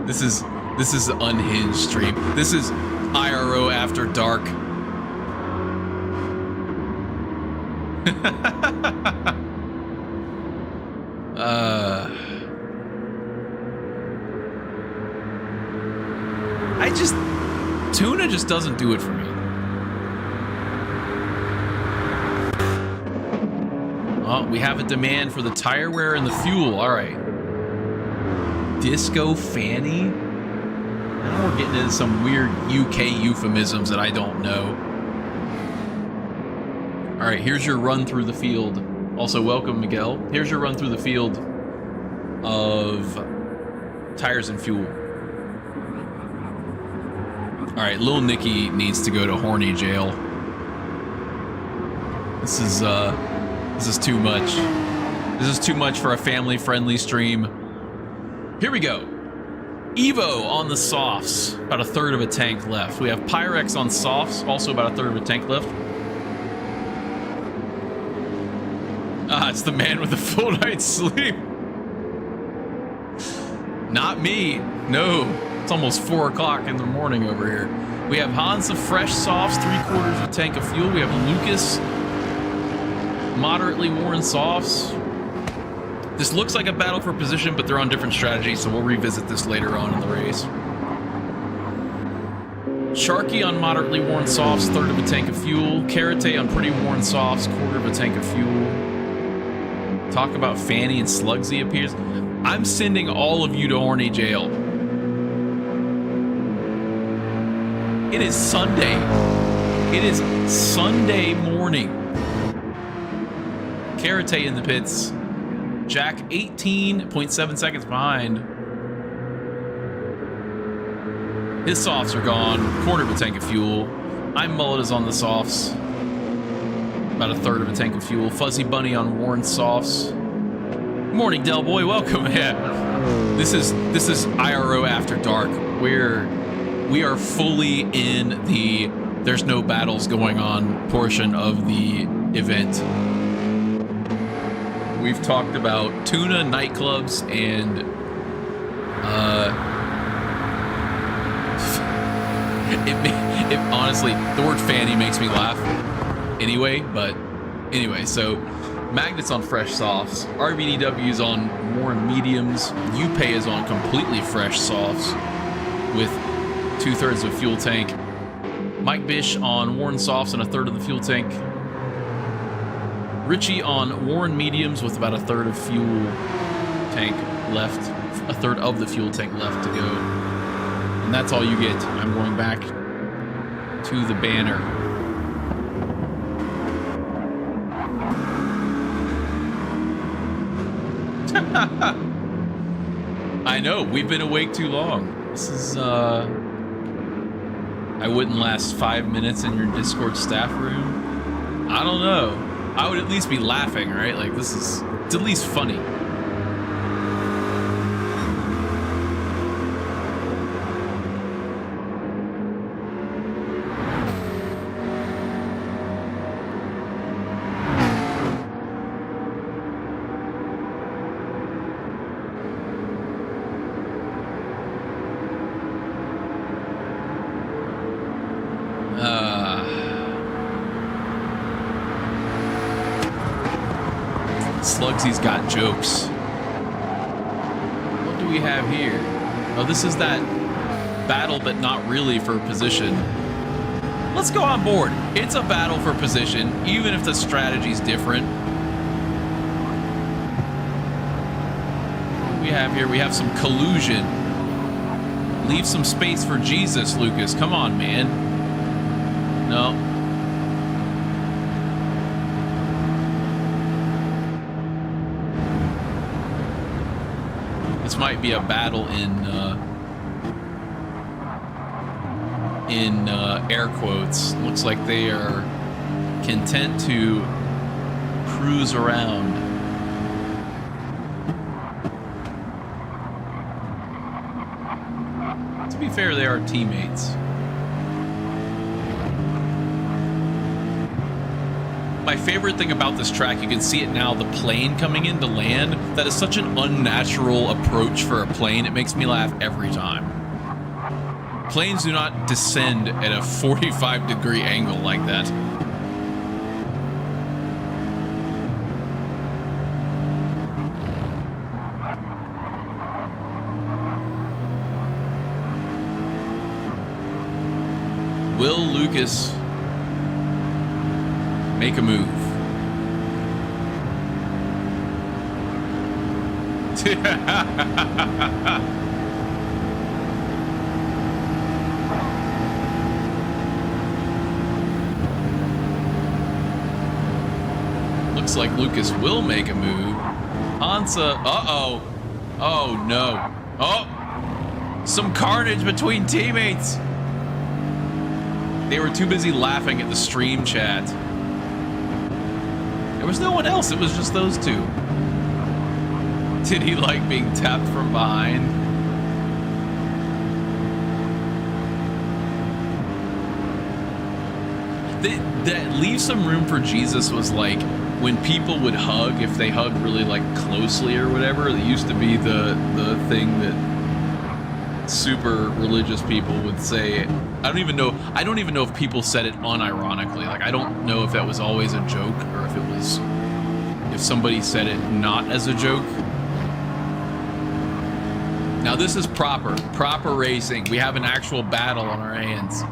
This is unhinged stream. This is IRO after dark. Tuna just doesn't do it for me. Oh, we have a demand for the tire wear and the fuel. All right. Disco Fanny? Now we're getting into some weird UK euphemisms that I don't know. All right, here's your run through the field. Also, welcome, Miguel. Here's your run through the field of tires and fuel. All right, Lil Nicky needs to go to horny jail. This is too much. This is too much for a family-friendly stream. Here we go. Evo on the softs, about a third of a tank left. We have Pyrex on softs, also about a third of a tank left. Ah, it's the man with the full night's sleep. Not me. No, it's almost 4 o'clock in the morning over here. We have Hans of fresh softs, 3/4 of a tank of fuel. We have Lucas, moderately worn softs. This looks like a battle for position, but they're on different strategies, so we'll revisit this later on in the race. Sharky on moderately worn softs, third of a tank of fuel. Karate on pretty worn softs, 1/4 of a tank of fuel. Talk about Fanny and Slugsy appears. I'm sending all of you to horny jail. It is Sunday. It is Sunday morning. Karate in the pits. Jack 18.7 seconds behind. His softs are gone. 1/4 of a tank of fuel. I'm Mullet is on the softs. About a third of a tank of fuel. Fuzzy Bunny on worn softs. Morning, Del Boy. Welcome. Yeah. This is IRO after dark. We are fully in the there's no battles going on portion of the event. We've talked about tuna, nightclubs, and it honestly, the word fanny makes me laugh anyway, but anyway, so Magnets on fresh softs, RVDW's on worn mediums, UPay is on completely fresh softs with 2/3 of fuel tank, Mike Bish on worn softs and a third of the fuel tank, Richie on worn mediums with about a third of fuel tank left, a third of the fuel tank left to go. And that's all you get. I'm going back to the banner. I know, we've been awake too long. This is, I wouldn't last 5 minutes in your Discord staff room. I don't know. I would at least be laughing, right? Like, it's at least funny. Slugsy's got jokes. What do we have here? Oh, this is that battle, but not really for position. Let's go on board. It's a battle for position, even if the strategy's different. What do we have here? We have some collusion. Leave some space for Jesus, Lucas. Come on, man. No. This might be a battle in air quotes. Looks like they are content to cruise around. To be fair, they are teammates. My favorite thing about this track, you can see it now, the plane coming in to land. That is such an unnatural approach for a plane. It makes me laugh every time. Planes do not descend at a 45-degree angle like that. Will Lucas make a move? Looks like Lucas will make a move. Hansa, uh-oh. Oh, no. Oh! Some carnage between teammates! They were too busy laughing at the stream chat. There was no one else, it was just those two. Did he like being tapped from behind? That leave some room for Jesus was like when people would hug, if they hugged really like closely or whatever. That used to be the thing that super religious people would say. I don't even know if people said it unironically. Like, I don't know if that was always a joke or if somebody said it not as a joke. Now this is proper racing. We have an actual battle on our hands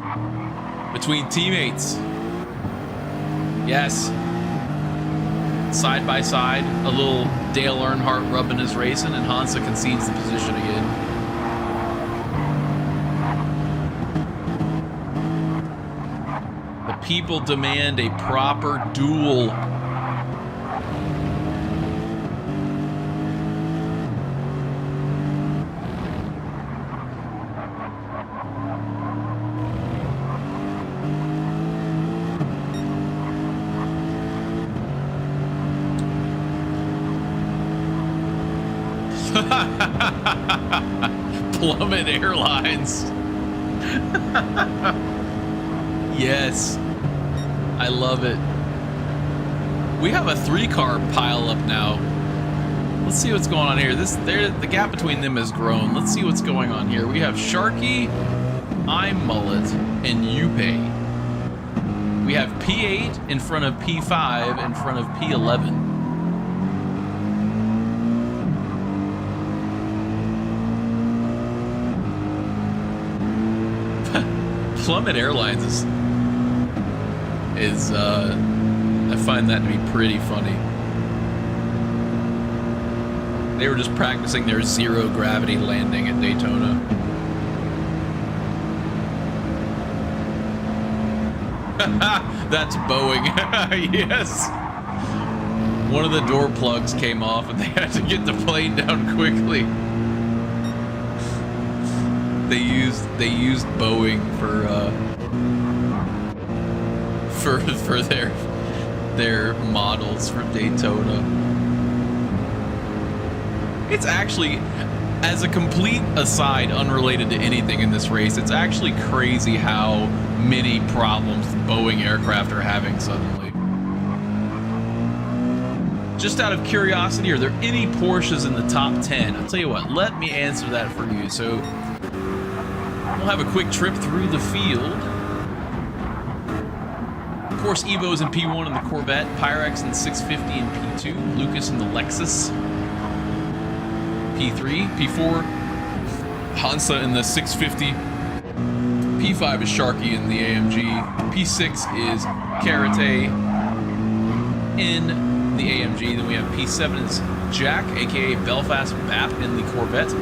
between teammates. Yes. Side by side, a little Dale Earnhardt rubbing his racing, and Hansa concedes the position again. The people demand a proper duel. Plummet Airlines. Yes, I love it. We have a 3-car pile up now. Let's see what's going on here. The gap between them has grown. Let's see what's going on here. We have Sharky, I'm Mullet, and Yupe. We have P8 in front of P5 in front of P11. Plummet Airlines is I find that to be pretty funny. They were just practicing their zero gravity landing at Daytona. That's Boeing. Yes. One of the door plugs came off and they had to get the plane down quickly. They used Boeing for their models for Daytona. It's actually, as a complete aside, unrelated to anything in this race, it's actually crazy how many problems Boeing aircraft are having suddenly. Just out of curiosity, are there any Porsches in the top 10? I'll tell you what, let me answer that for you. So we'll have a quick trip through the field. Of course, Evo's in P1 in the Corvette, Pyrex in the 650 in P2, Lucas in the Lexus, P3, P4, Hansa in the 650, P5 is Sharky in the AMG, P6 is Karate in the AMG, then we have P7 is Jack, aka Belfast Bap in the Corvette,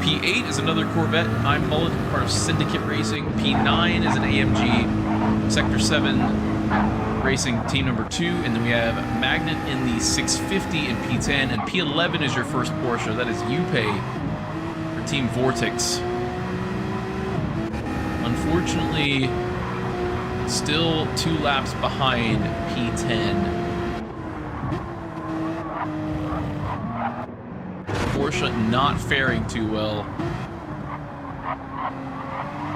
P8 is another Corvette, I'm Mullet, part of Syndicate Racing, P9 is an AMG, Sector 7 Racing team number 2, and then we have Magnet in the 650 in P10, and P11 is your first Porsche. That is Upay for Team Vortex. Unfortunately, still 2 laps behind P10. Porsche not faring too well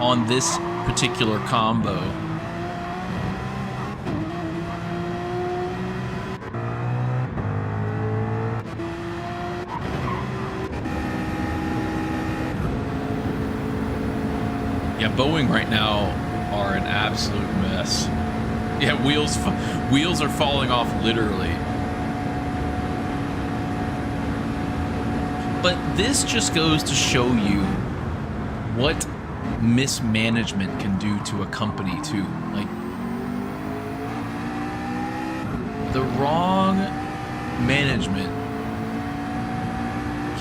on this particular combo. Yeah, Boeing right now are an absolute mess. Yeah, wheels are falling off literally. But this just goes to show you what mismanagement can do to a company too. Like, the wrong management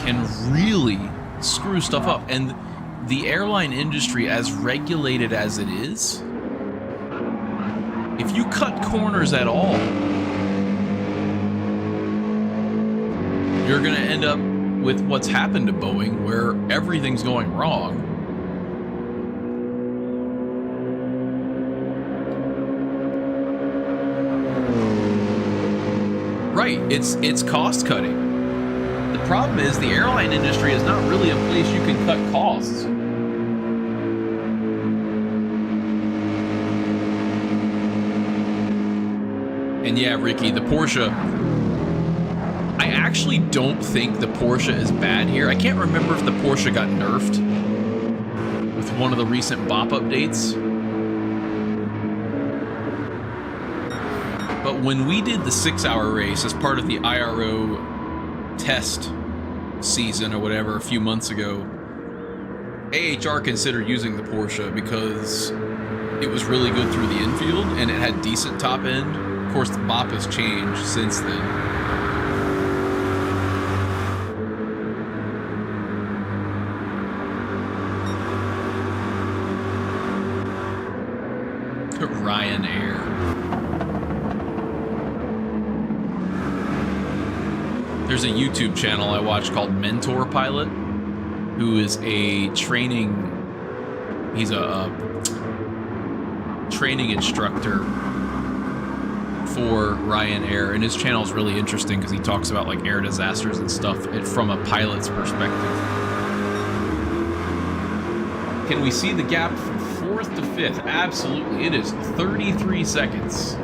can really screw stuff up. And the airline industry, as regulated as it is, if you cut corners at all, you're going to end up with what's happened to Boeing, where everything's going wrong. Right, it's cost cutting. The problem is the airline industry is not really a place you can cut costs. And yeah, Ricky, the Porsche, I actually don't think the Porsche is bad here. I can't remember if the Porsche got nerfed with one of the recent BOP updates. But when we did the 6-hour race as part of the IRO test season or whatever a few months ago, AHR considered using the Porsche because it was really good through the infield and it had decent top end. Of course, the BOP has changed since then. Ryanair. There's a YouTube channel I watch called Mentor Pilot, who is a training, he's a training instructor for Ryanair, and his channel is really interesting because he talks about like air disasters and stuff from a pilot's perspective. Can we see the gap from 4th to 5th? Absolutely, it is 33 seconds.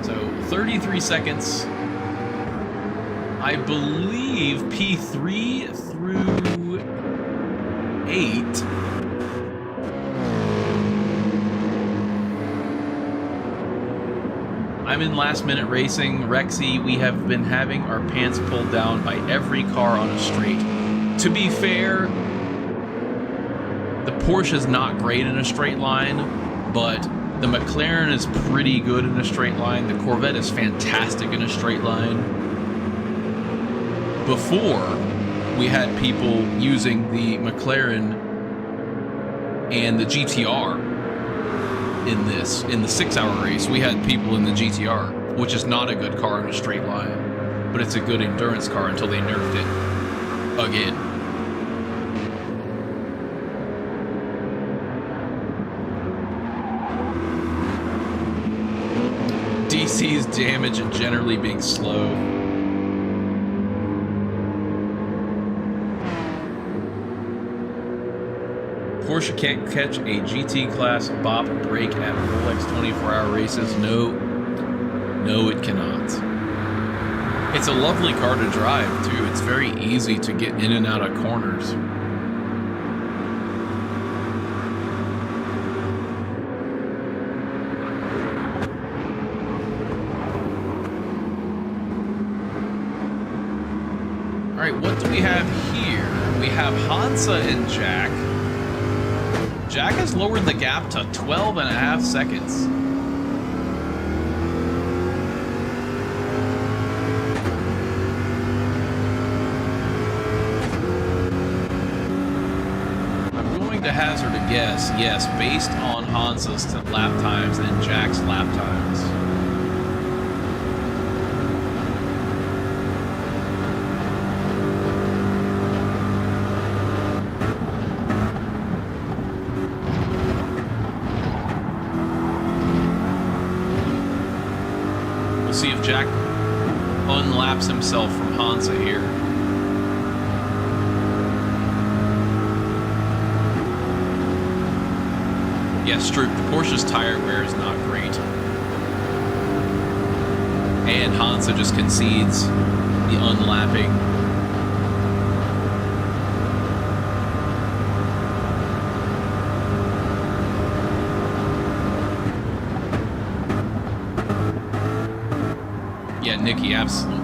So 33 seconds. I believe P3 through 8. I'm in last minute racing. Rexy, we have been having our pants pulled down by every car on a straight. To be fair, the Porsche is not great in a straight line, but the McLaren is pretty good in a straight line. The Corvette is fantastic in a straight line. Before, we had people using the McLaren and the GTR in the 6-hour race. We had people in the GTR, which is not a good car in a straight line. but it's a good endurance car until they nerfed it again. DC's damage and generally being slow. Porsche can't catch a GT class bop break at Rolex 24-hour races. No, it cannot. It's a lovely car to drive too. It's very easy to get in and out of corners. All right, what do we have here? We have Hansa and Jack. Jack has lowered the gap to 12.5 seconds. I'm going to hazard a guess, yes, based on Hansa's lap times and Jack's lap times. See if Jack unlaps himself from Hansa here. Yes, Stroop, the Porsche's tire wear is not great. And Hansa just concedes the unlapping. Yeah, Nikki, absolutely.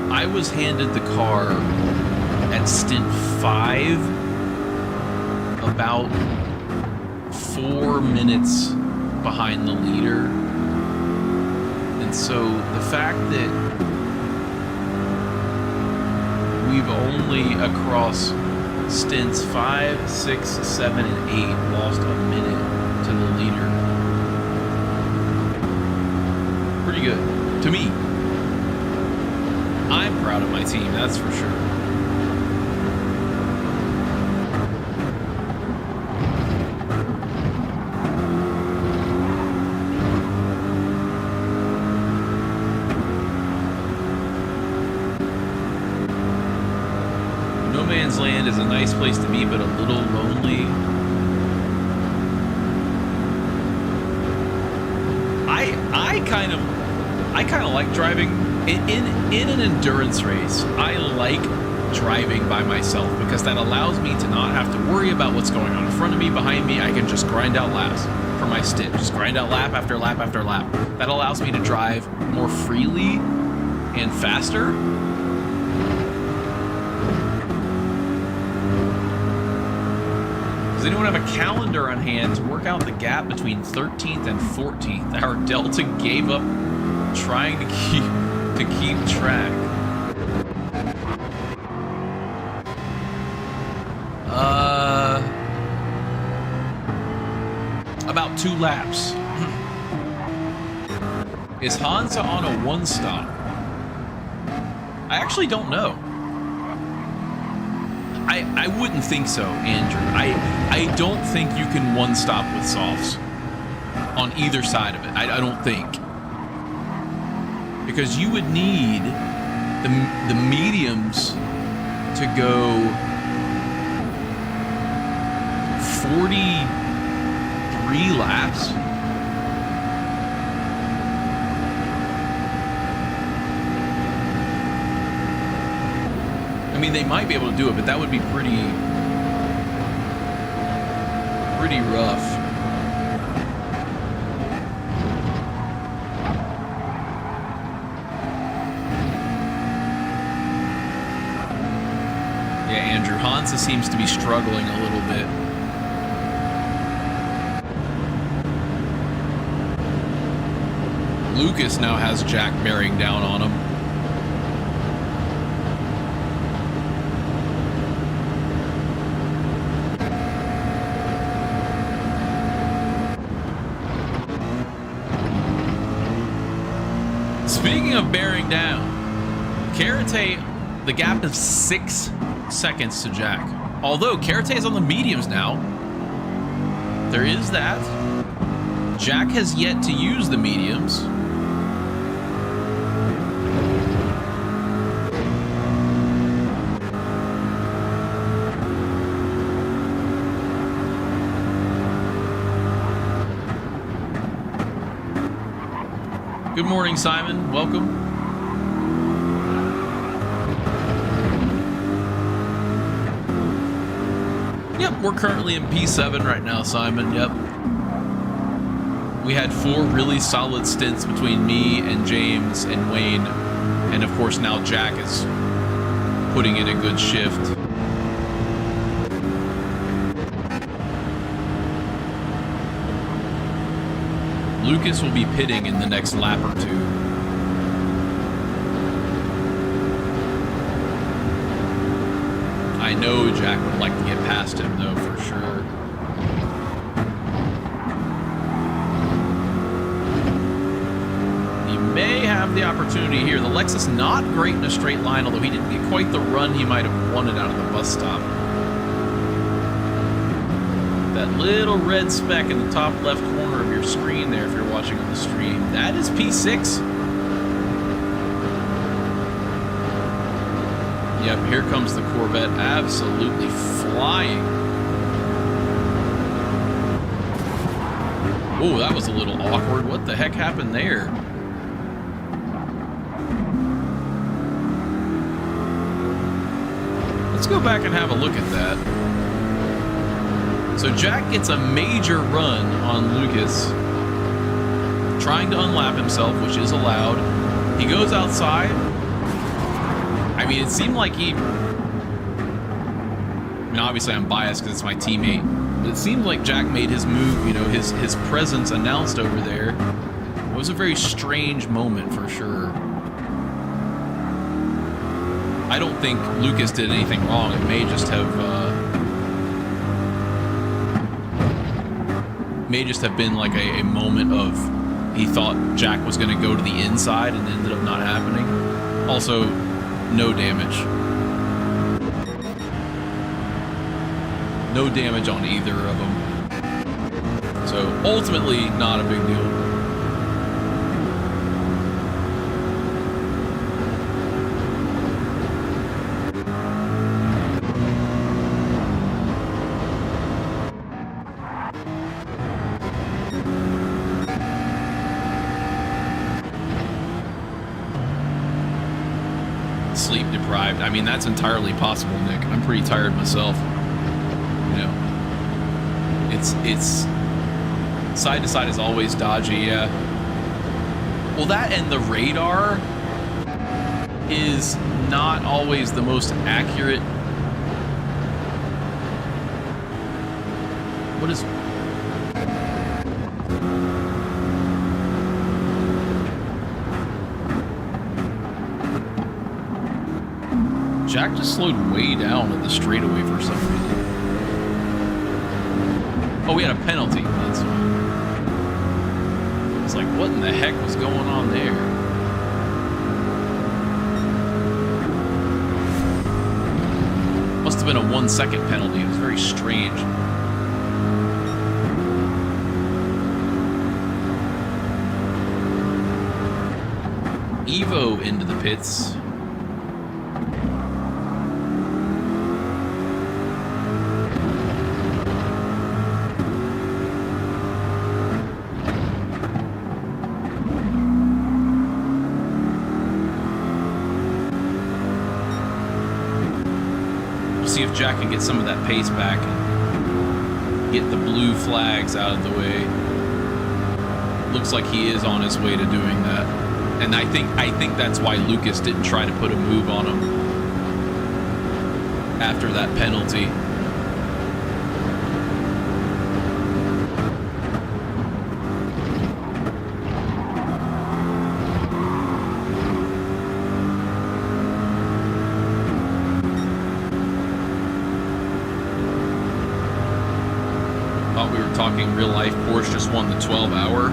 I was handed the car at stint 5 about 4 minutes behind the leader. And so the fact that we've only across stints 5, 6, 7, and 8 lost a minute to the leader. Pretty good to me. I'm proud of my team, that's for sure. No Man's Land is a nice place to be, but a little lonely. I kind of like driving in an endurance race. I like driving by myself because that allows me to not have to worry about what's going on in front of me, behind me. I can just grind out laps for my stint, just grind out lap after lap after lap. That allows me to drive more freely and faster. Does anyone have a calendar on hand to work out the gap between 13th and 14th? Our Delta gave up trying to keep track. About 2 laps. Is Hansa on a 1-stop? I actually don't know. I wouldn't think so, Andrew. I don't think you can 1-stop with softs on either side of it. I don't think. Because you would need the mediums to go 43 laps. I mean, they might be able to do it, but that would be pretty rough. Andrew. Hansa seems to be struggling a little bit. Lucas now has Jack bearing down on him. Speaking of bearing down, Karate, the gap is 6 seconds to Jack. Although Karate is on the mediums now. There is that. Jack has yet to use the mediums. Good morning, Simon. Welcome. Yep, we're currently in P7 right now, Simon. Yep. We had 4 really solid stints between me and James and Wayne. And of course, now Jack is putting in a good shift. Lucas will be pitting in the next lap or 2. I know Jack would like to get past him, though, for sure. He may have the opportunity here. The Lexus not great in a straight line, although he didn't get quite the run he might have wanted out of the bus stop. That little red speck in the top left corner of your screen there, if you're watching on the stream, that is P6. Yep, here comes the Corvette, absolutely flying. Oh, that was a little awkward. What the heck happened there? Let's go back and have a look at that. So Jack gets a major run on Lucas, trying to unlap himself, which is allowed. He goes outside. I mean, it seemed like he... I mean, obviously I'm biased because it's my teammate, but it seemed like Jack made his move, you know, his presence announced over there. It was a very strange moment for sure. I don't think Lucas did anything wrong. It may just have been like a moment of he thought Jack was going to go to the inside and ended up not happening. Also, no damage. No damage on either of them. So ultimately, not a big deal. Sleep deprived. I mean, that's entirely possible, Nick. I'm pretty tired myself. You know, it's side to side is always dodgy. Yeah. Well, that and the radar is not always the most accurate. What is? Jack just slowed way down at the straightaway for some reason. Oh, we had a penalty. That's fine. It's like, what in the heck was going on there? Must have been a 1-second penalty. It was very strange. Evo into the pits. See if Jack can get some of that pace back and get the blue flags out of the way. Looks like he is on his way to doing that. And I think that's why Lucas didn't try to put a move on him. after that penalty. Thought we were talking real life. Porsche just won the 12-hour.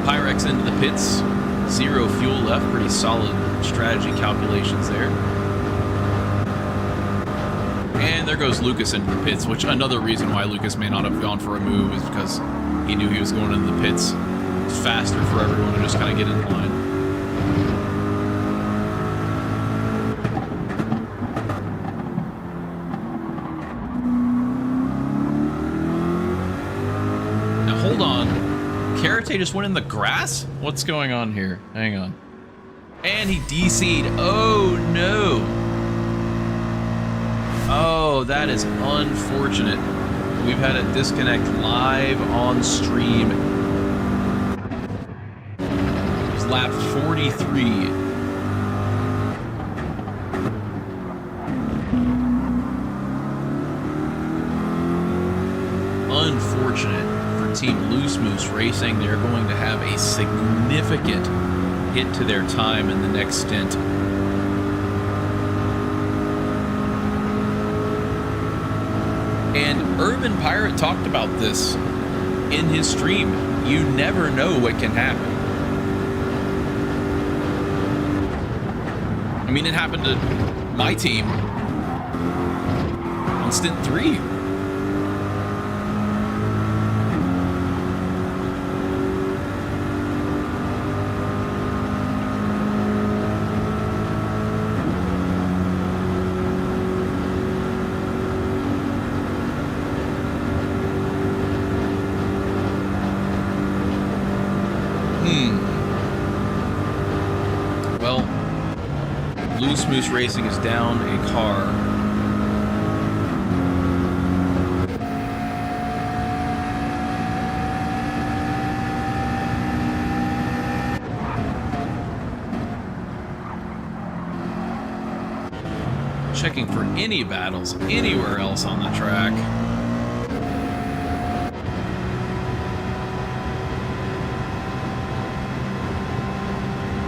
Pyrex into the pits. 0 fuel left. Pretty solid strategy calculations there. And there goes Lucas into the pits, which another reason why Lucas may not have gone for a move is because he knew he was going into the pits. It's faster for everyone to just kind of get in line. Now hold on. Karate just went in the grass? What's going on here? Hang on. And he DC'd. Oh no. Oh, that is unfortunate. We've had a disconnect live on stream. It was lap 43. Unfortunate for Team Loose Moose Racing. They're going to have a significant hit to their time in the next stint. And Urban Pirate talked about this in his stream. You never know what can happen. I mean, it happened to my team on stint 3. Well, Loose Moose Racing is down a car. Checking for any battles anywhere else on the track.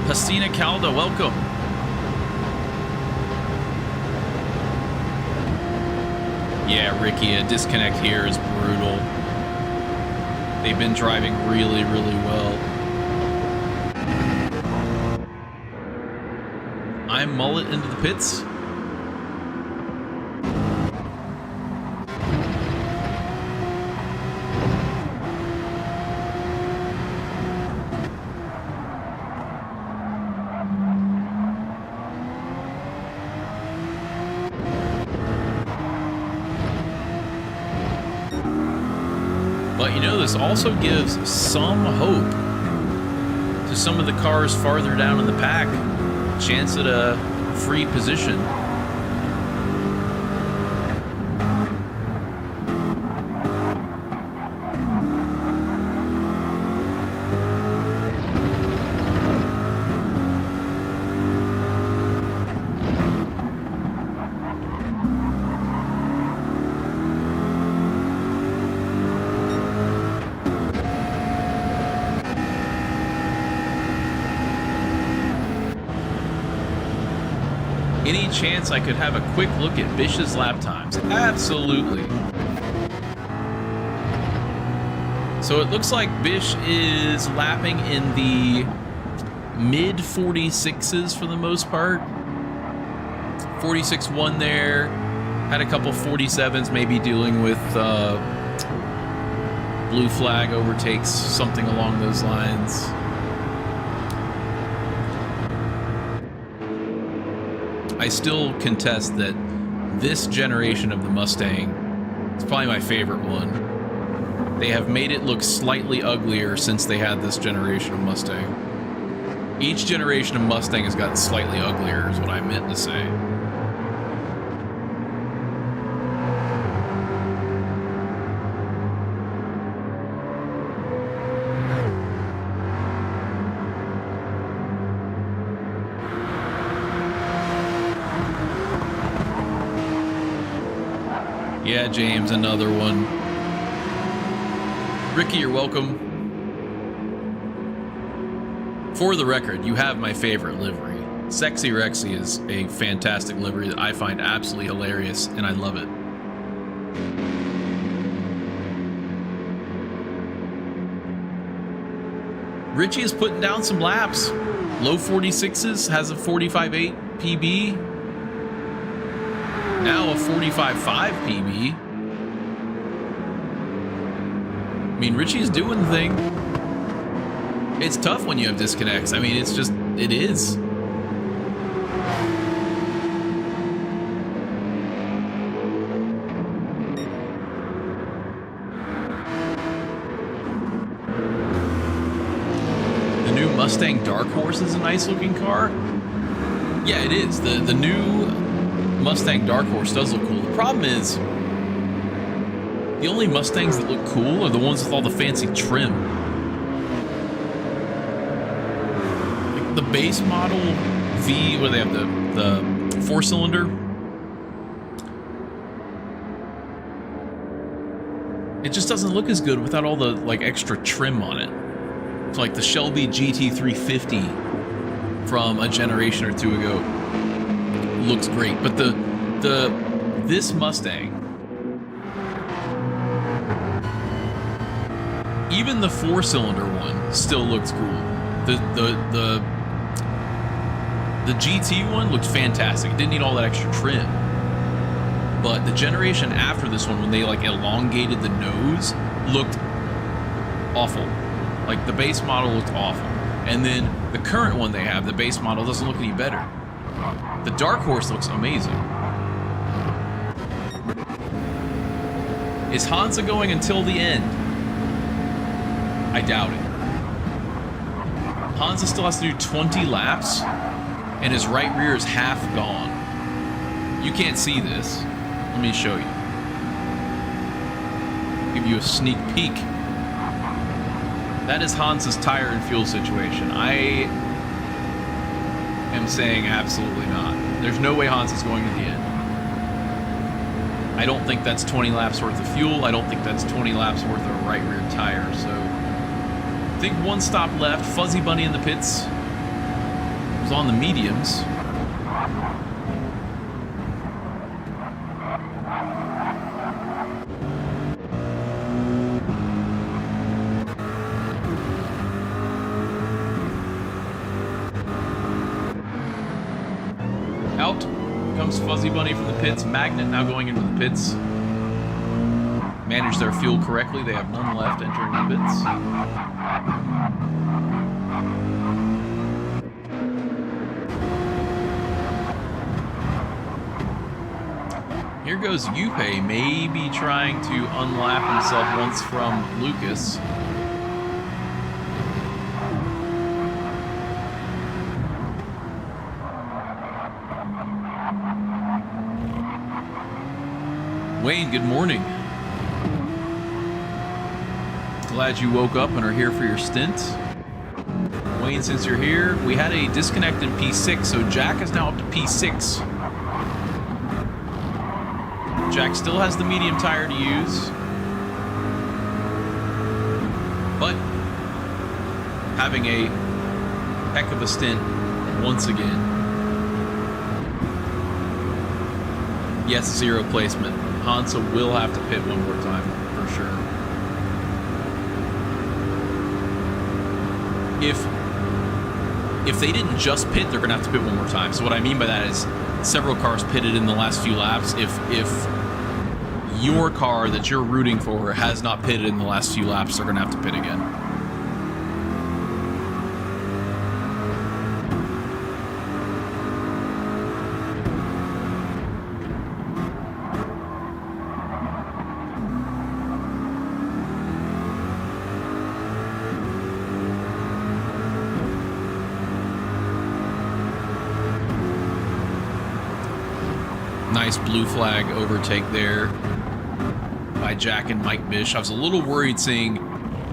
Hastina Calda, welcome. Yeah, Ricky, a disconnect here is brutal. They've been driving really, really well. I'm Mullet into the pits. But you know, this also gives some hope to some of the cars farther down in the pack. Chance at a free position. Any chance I could have a quick look at Bish's lap times? Absolutely. So it looks like Bish is lapping in the mid 46s for the most part. 46.1 there. Had a couple 47s, maybe dealing with blue flag overtakes, something along those lines. I still contest that this generation of the Mustang is probably my favorite one. They have made it look slightly uglier since they had this generation of Mustang. Each generation of Mustang has gotten slightly uglier is what I meant to say. Yeah, James, another one. Ricky, you're welcome. For the record, you have my favorite livery. Sexy Rexy is a fantastic livery that I find absolutely hilarious, and I love it. Richie is putting down some laps. Low 46s, has a 45.8 PB. Now a 45.5 PB. I mean, Richie's doing the thing. It's tough when you have disconnects. I mean, it's just, it is. Mustang Dark Horse is a nice looking car. Yeah, it is. The new Mustang Dark Horse does look cool. The problem is the only Mustangs that look cool are the ones with all the fancy trim. Like the base model V, where they have the 4-cylinder. It just doesn't look as good without all the like extra trim on it. So like the Shelby GT350 from a generation or two ago looks great, but this Mustang, even the 4-cylinder one still looks cool. The GT one looked fantastic. It didn't need all that extra trim. But the generation after this one, when they like elongated the nose, looked awful. Like the base model looked awful. And then the current one they have, the base model, doesn't look any better. The Dark Horse looks amazing. Is Hansa going until the end? I doubt it. Hansa still has to do 20 laps, and his right rear is half gone. You can't see this. Let me show you. Give you a sneak peek. That is Hansa's tire and fuel situation. I am saying absolutely not. There's no way Hansa's going to the end. I don't think that's 20 laps worth of fuel. I don't think that's 20 laps worth of right rear tire. So I think one stop left. Fuzzy Bunny in the pits. Was on the mediums. Out comes Fuzzy Bunny from the pits. Magnet now going into the pits. Manage their fuel correctly. They have none left entering the pits. Here goes Yupe, maybe trying to unlap himself once from Lucas. Wayne, good morning. Glad you woke up and are here for your stint. Wayne, since you're here, we had a disconnect in P6, so Jack is now up to P6. Jack still has the medium tire to use, but having a heck of a stint once again. Yes, zero placement. Hansa will have to pit one more time, for sure. If they didn't just pit, they're going to have to pit one more time. So what I mean by that is several cars pitted in the last few laps. If your car that you're rooting for has not pitted in the last few laps, they're going to have to pit again. Nice blue flag overtake there by Jack and Mike Bish. I was a little worried seeing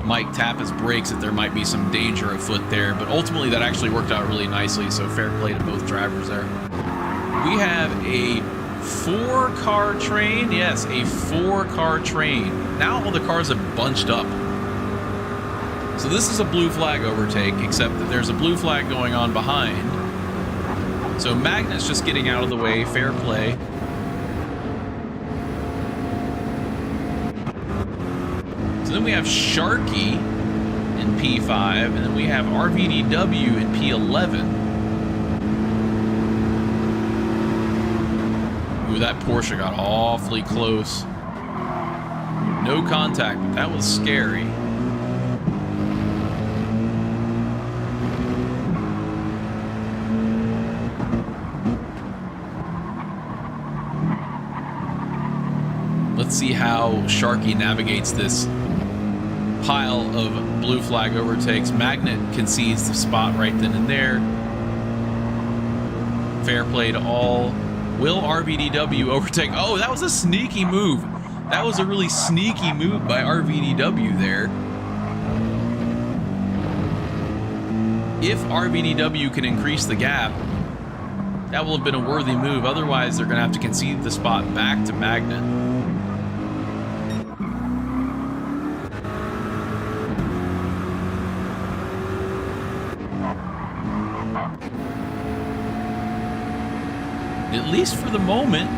Mike tap his brakes that there might be some danger afoot there, but ultimately that actually worked out really nicely, so fair play to both drivers there. We have a 4-car train. Yes, a 4-car train. Now all the cars have bunched up. So this is a blue flag overtake, except that there's a blue flag going on behind. So Magnet's just getting out of the way. Fair play. So then we have Sharky in P5, and then we have RVDW in P11. Ooh, that Porsche got awfully close. No contact, but that was scary. Let's see how Sharky navigates this pile of blue flag overtakes. Magnet concedes the spot right then and there. Fair play to all. Will RVDW overtake? Oh, that was a sneaky move. That was a really sneaky move by RVDW there. If RVDW can increase the gap, that will have been a worthy move. Otherwise, they're going to have to concede the spot back to Magnet. At least for the moment,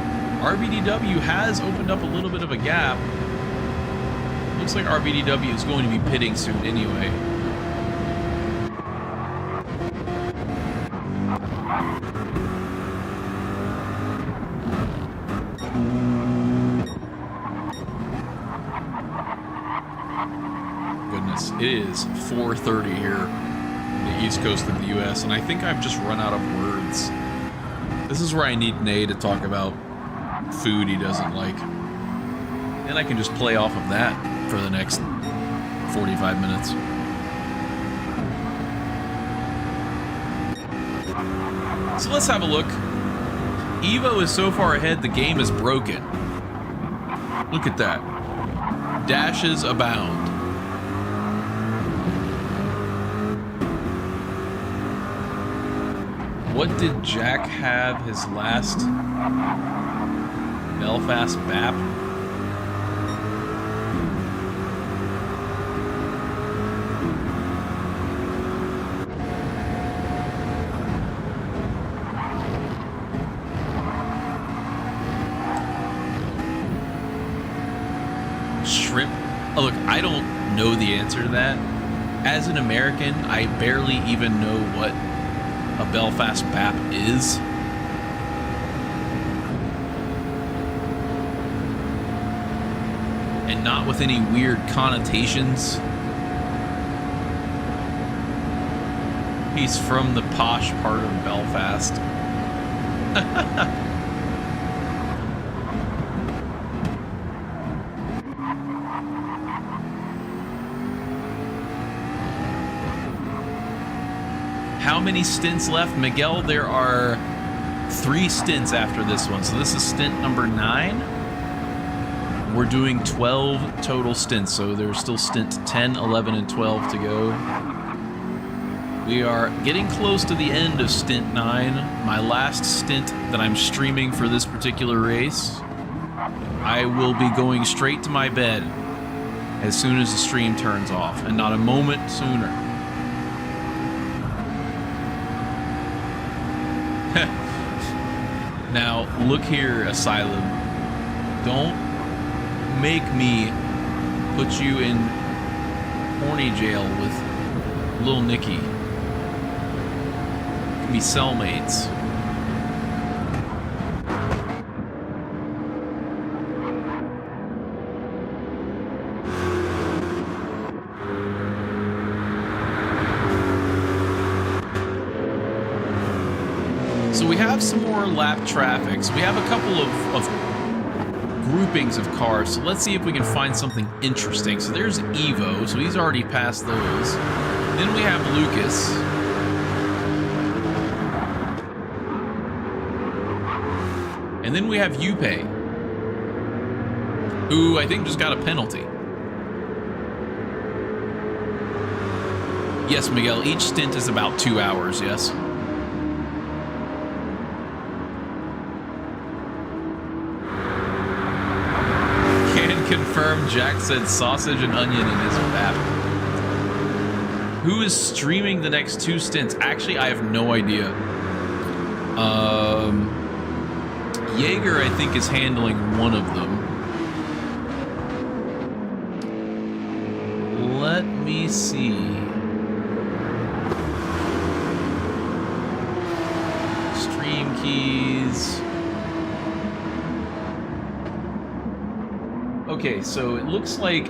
RVDW has opened up a little bit of a gap. Looks like RVDW is going to be pitting soon anyway. Goodness, it is 4:30 here in the East Coast of the US, and I think I've just run out of words. This is where I need Nay to talk about food he doesn't like. And I can just play off of that for the next 45 minutes. So let's have a look. Evo is so far ahead, the game is broken. Look at that. Dashes abound. What did Jack have his last Belfast BAP? Shrimp? Oh, look, I don't know the answer to that. As an American, I barely even know what a Belfast BAP is. And not with any weird connotations. He's from the posh part of Belfast. How many stints left? Miguel, there are 3 stints after this one. So this is stint number 9. We're doing 12 total stints. So there's still stint 10, 11, and 12 to go. We are getting close to the end of stint 9. My last stint that I'm streaming for this particular race. I will be going straight to my bed as soon as the stream turns off, and not a moment sooner. Now, look here, Asylum. Don't make me put you in horny jail with Lil Nicky. We can be cellmates. So we have some more lap traffic. So we have a couple of groupings of cars. So let's see if we can find something interesting. So there's Evo. So he's already passed those. Then we have Lucas. And then we have Yupe, who I think just got a penalty. Yes, Miguel, each stint is about 2 hours, yes. Confirmed. Jack said sausage and onion in his app. Who is streaming the next 2 stints? Actually, I have no idea. Jaeger, I think, is handling one of them. Let me see. Stream keys. Okay, so it looks like,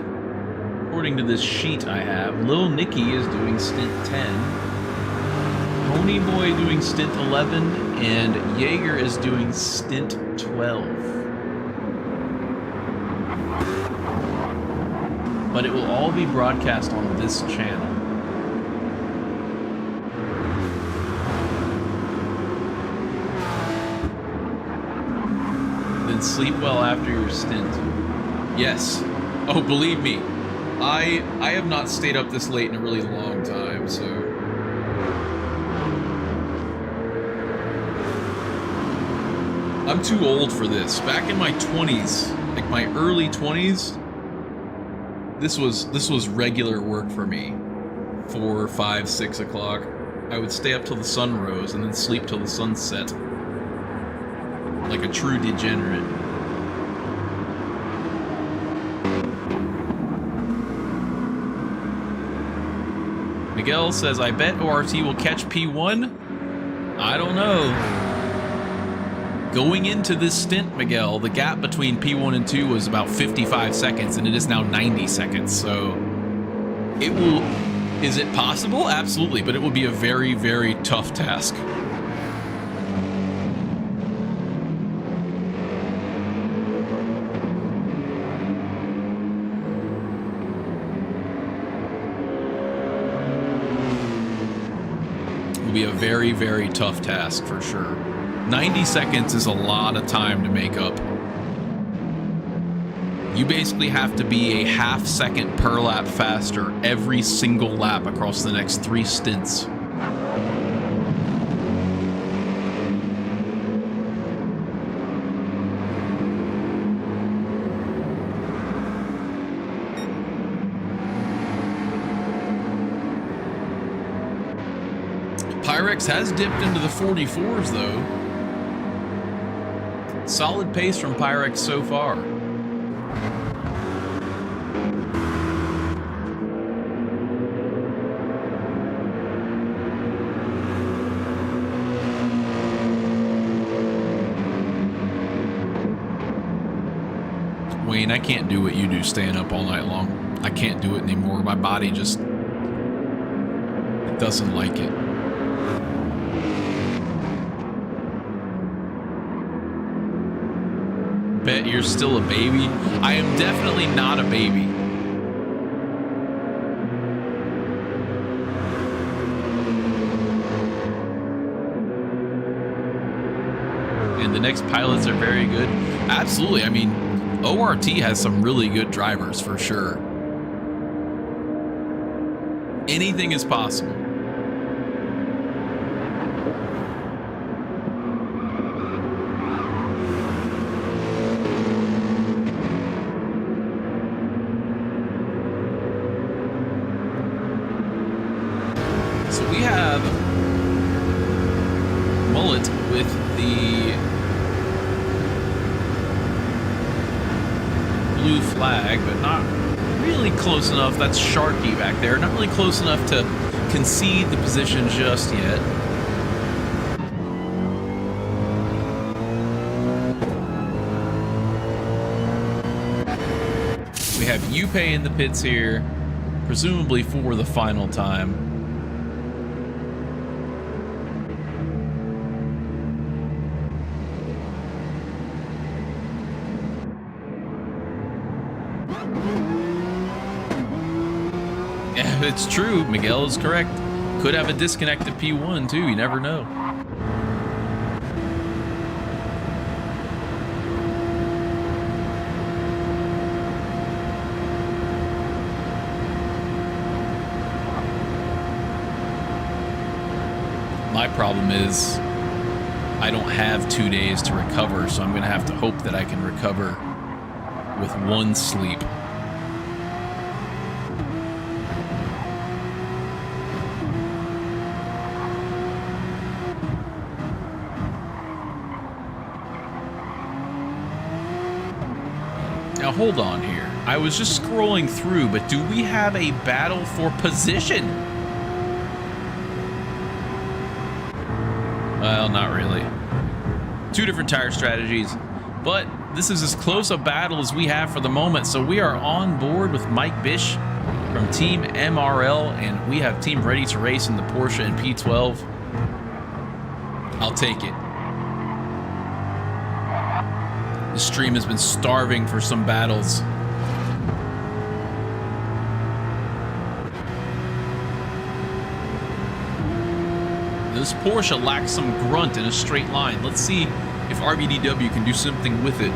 according to this sheet I have, Lil Nicky is doing stint 10, Ponyboy doing stint 11, and Jaeger is doing stint 12. But it will all be broadcast on this channel. Then sleep well after your stint. Yes. Oh, believe me, I have not stayed up this late in a really long time, so. I'm too old for this. Back in my 20s, like my early 20s, this was regular work for me. 4, 5, 6 o'clock. I would stay up till the sun rose and then sleep till the sun set. Like a true degenerate. Miguel says, I bet ORT will catch P1? I don't know. Going into this stint, Miguel, the gap between P1 and 2 was about 55 seconds, and it is now 90 seconds, so it will... Is it possible? Absolutely, but it will be a very, very tough task. It will be a very, very tough task for sure. 90 seconds is a lot of time to make up. You basically have to be a half second per lap faster every single lap across the next 3 stints. Pyrex has dipped into the 44s though. Solid pace from Pyrex so far. Wayne, I can't do what you do staying up all night long. I can't do it anymore. My body just... it doesn't like it. Bet you're still a baby. I am definitely not a baby. And the next pilots are very good. Absolutely. I mean, ORT has some really good drivers for sure. Anything is possible. Close enough. That's Sharky back there. Not really close enough to concede the position just yet. We have Yupe in the pits here, presumably for the final time. It's true. Miguel is correct. Could have a disconnected P1 too. You never know. My problem is I don't have 2 days to recover, so I'm going to have to hope that I can recover with one sleep. Now hold on here. I was just scrolling through, but do we have a battle for position? Well, not really. Two different tire strategies, but this is as close a battle as we have for the moment. So we are on board with Mike Bish from Team MRL, and we have Team Ready to Race in the Porsche and P12. I'll take it. The stream has been starving for some battles. This Porsche lacks some grunt in a straight line. Let's see if RBDW can do something with it.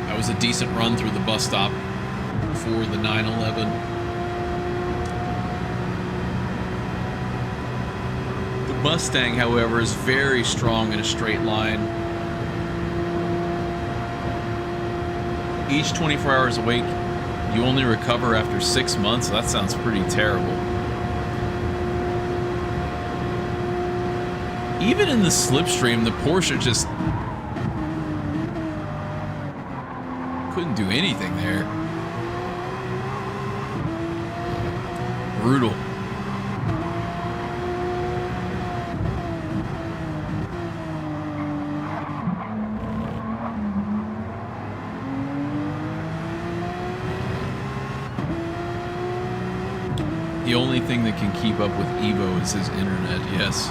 That was a decent run through the bus stop for the 911. Mustang, however, is very strong in a straight line. Each 24 hours awake, you only recover after 6 months. That sounds pretty terrible. Even in the slipstream, the Porsche just couldn't do anything there. Brutal. The only thing that can keep up with Evo is his internet, yes.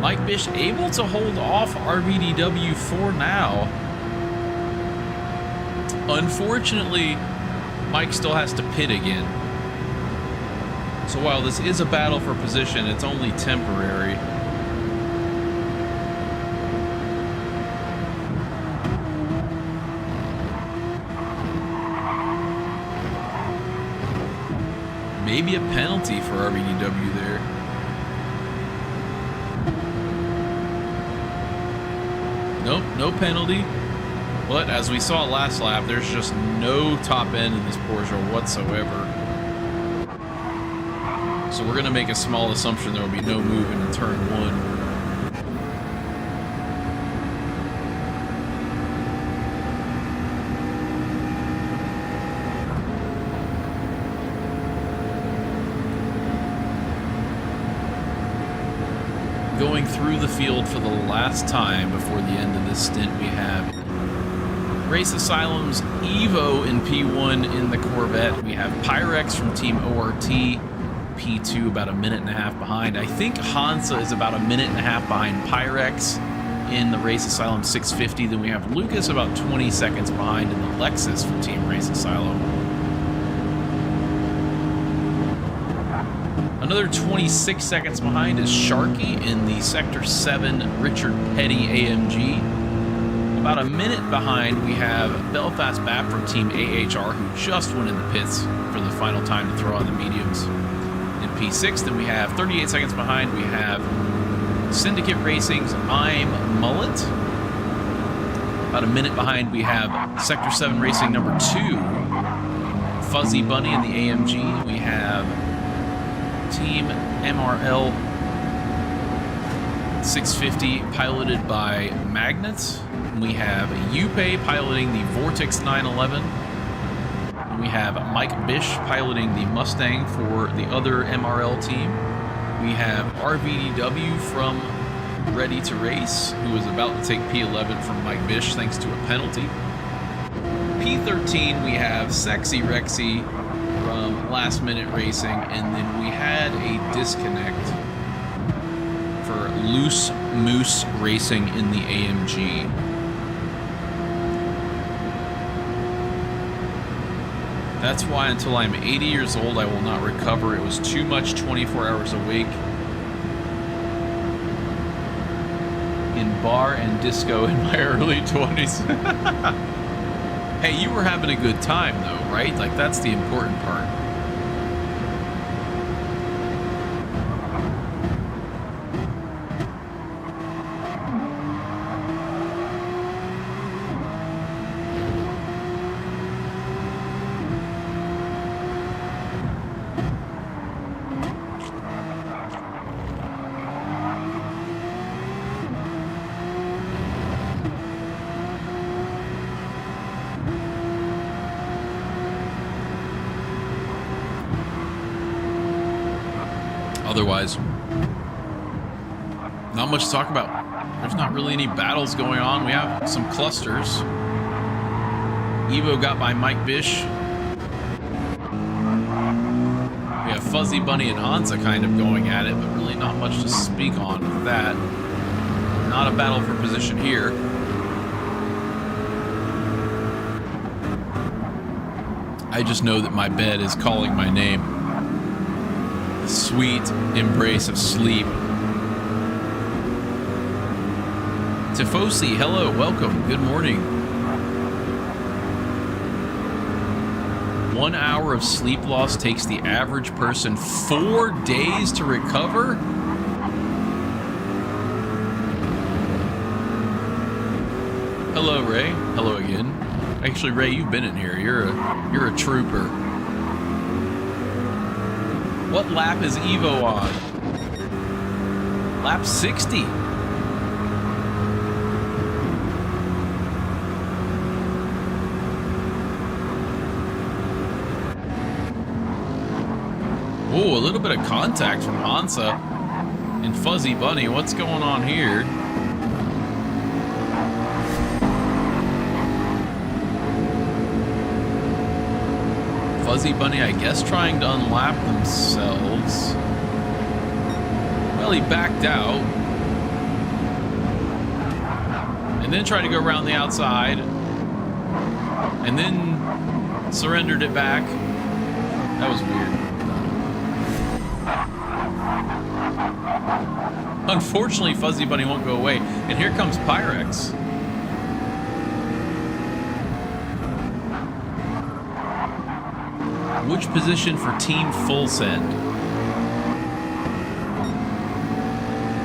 Mike Bish able to hold off RBDW for now. Unfortunately, Mike still has to pit again. So while this is a battle for position, it's only temporary. Maybe a penalty for RBDW there. Nope, no penalty. But as we saw last lap, there's just no top end in this Porsche whatsoever. So we're going to make a small assumption there will be no movement in turn one. Going through the field for the last time before the end of this stint, we have Race Asylum's Evo in P1 in the Corvette. We have Pyrex from Team ORT, P2 about a minute and a half behind. I think Hansa is about a minute and a half behind Pyrex in the Race Asylum 650. Then we have Lucas about 20 seconds behind in the Lexus from Team Race Asylum. Another 26 seconds behind is Sharky in the Sector 7 Richard Petty AMG. About a minute behind, we have Belfast Bap from Team AHR, who just went in the pits for the final time to throw on the mediums in P6. Then we have 38 seconds behind, we have Syndicate Racing's I'm Mullet. About a minute behind, we have Sector 7 Racing number 2, Fuzzy Bunny in the AMG. We have Team MRL 650 piloted by Magnets. We have Yupe piloting the Vortex 911. And we have Mike Bish piloting the Mustang for the other MRL team. We have RVDW from Ready to Race, who is about to take P11 from Mike Bish thanks to a penalty. P13, we have Sexy Rexy from last minute racing, and then we had a disconnect for Loose Moose Racing in the AMG. That's why until I'm 80 years old, I will not recover. It was too much 24 hours awake in bar and disco in my early 20s. Hey, you were having a good time though, right? Like, that's the important part. Otherwise, not much to talk about. There's not really any battles going on. We have some clusters. Evo got by Mike Bish. We have Fuzzy Bunny and Hansa kind of going at it, but really not much to speak on with that. Not a battle for position here. I just know that my bed is calling my name. Sweet embrace of sleep. Tifosi, hello, welcome, good morning. 1 hour of sleep loss takes the average person 4 days to recover? Hello, Ray. Hello again. Actually, Ray, you've been in here. You're a trooper. What lap is Evo on? Lap 60. Oh, a little bit of contact from Hansa and Fuzzy Bunny. What's going on here? Fuzzy Bunny, I guess, trying to unlap themselves. Well, he backed out. And then tried to go around the outside. And then surrendered it back. That was weird. Unfortunately, Fuzzy Bunny won't go away. And here comes Pyrex. Which position for Team Full Send?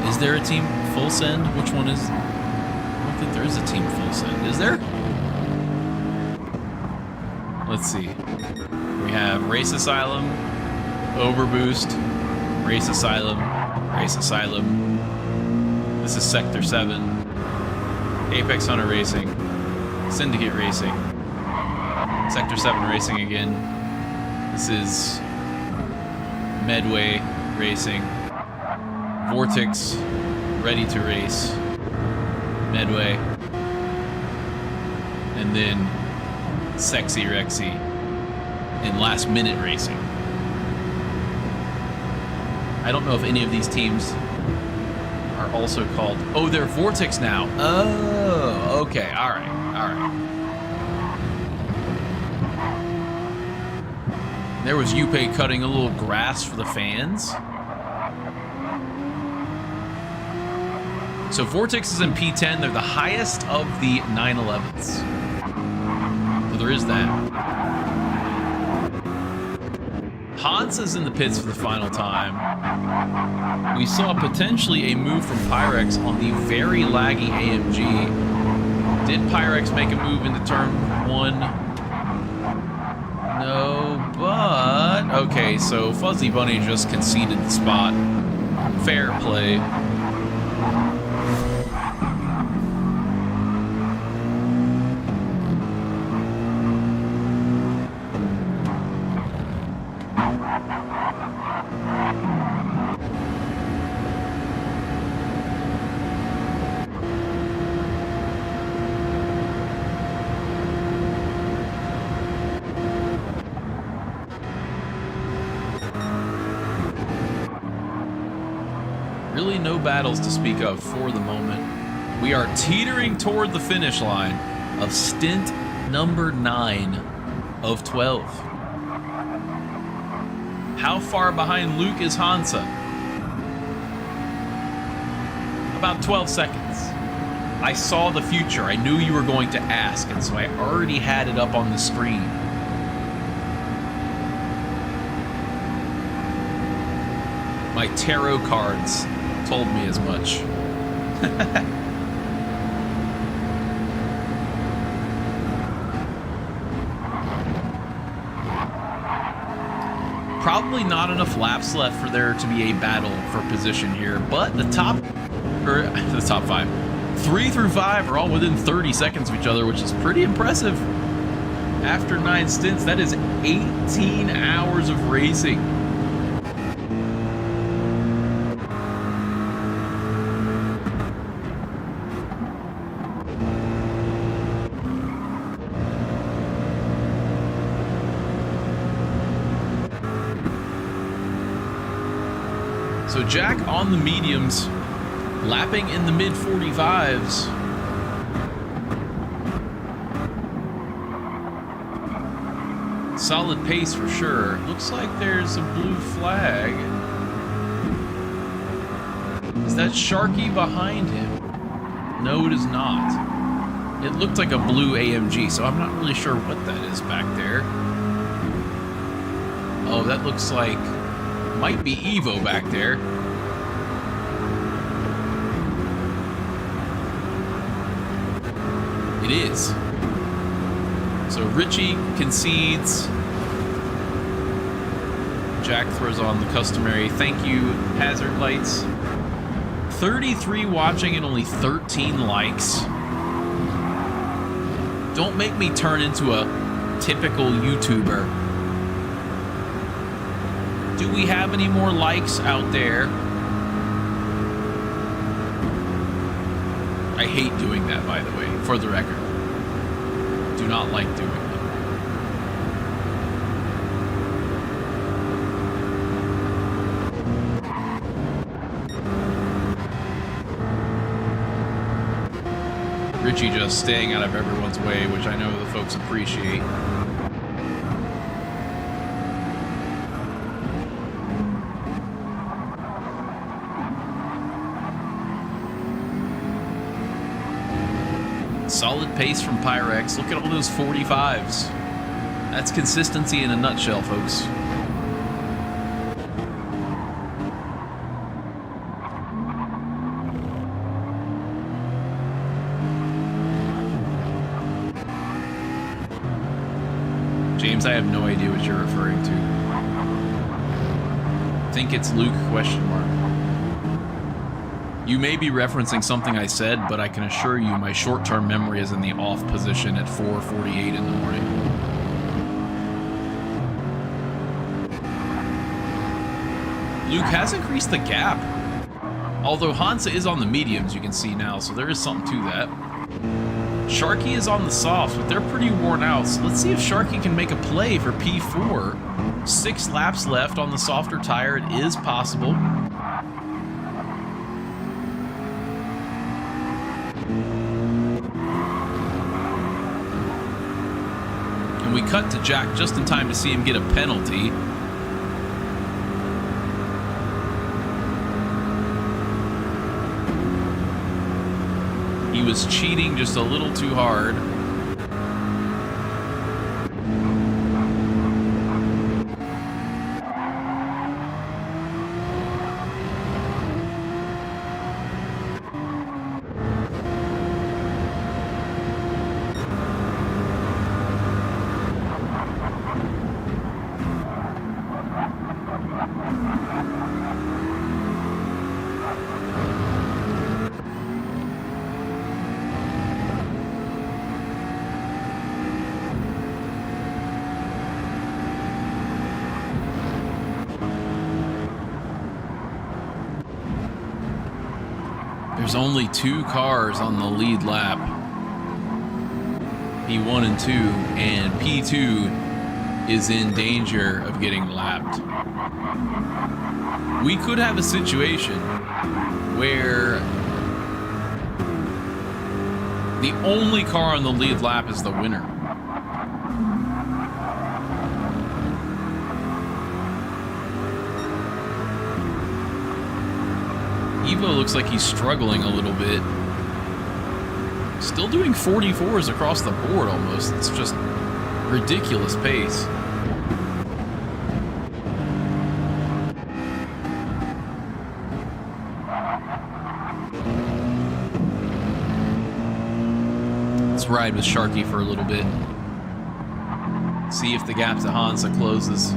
Is there a Team Full Send? Which one is? I don't think there is a Team Full Send. Is there? Let's see. We have Race Asylum, Overboost, Race Asylum, Race Asylum. This is Sector 7, Apex Hunter Racing, Syndicate Racing, Sector 7 Racing again. This is Medway Racing, Vortex, Ready to Race, Medway, and then Sexy Rexy and Last Minute Racing. I don't know if any of these teams are also called... Oh, they're Vortex now. Oh, okay. All right. All right. There was Yuppie cutting a little grass for the fans. So Vortex is in P10. They're the highest of the 911s. So there is that. Hans is in the pits for the final time. We saw potentially a move from Pyrex on the very laggy AMG. Did Pyrex make a move into turn 1? No, but... Okay, so Fuzzy Bunny just conceded the spot. Fair play. really no battles to speak of for the moment. We are teetering toward the finish line of stint number 9 of 12. How far behind Luke is Hansa? About 12 seconds. I saw the future. I knew you were going to ask, and so I already had it up on the screen. My tarot cards told me as much. Probably not enough laps left for there to be a battle for position here, but the top 5, 3 through 5 are all within 30 seconds of each other, which is pretty impressive. After 9 stints, that is 18 hours of racing. So Jack on the mediums, lapping in the mid 45s. Solid pace for sure. Looks like there's a blue flag. Is that Sharky behind him? No, it is not. It looked like a blue AMG, so I'm not really sure what that is back there. Oh, that looks like... might be Evo back there. It is. So Richie concedes. Jack throws on the customary thank you hazard lights. 33 watching and only 13 likes. Don't make me turn into a typical YouTuber. Do we have any more likes out there? I hate doing that, by the way, for the record. Do not like doing that. Richie just staying out of everyone's way, which I know the folks appreciate. Solid pace from Pyrex. Look at all those 45s. That's consistency in a nutshell, folks. James, I have no idea what you're referring to. I think it's Luke, question mark. You may be referencing something I said, but I can assure you my short-term memory is in the off position at 4:48 in the morning. Luke has increased the gap. Although Hansa is on the mediums, you can see now, so there is something to that. Sharky is on the softs, but they're pretty worn out, so let's see if Sharky can make a play for P4. 6 laps left on the softer tire. It is possible. We cut to Jack just in time to see him get a penalty. He was cheating just a little too hard. There's only 2 cars on the lead lap. P1 and 2, and P2 is in danger of getting lapped. we could have a situation where the only car on the lead lap is the winner. Evo looks like he's struggling a little bit. Still doing 44s across the board almost. It's just ridiculous pace. Let's ride with Sharky for a little bit. See if the gap to Hansa closes.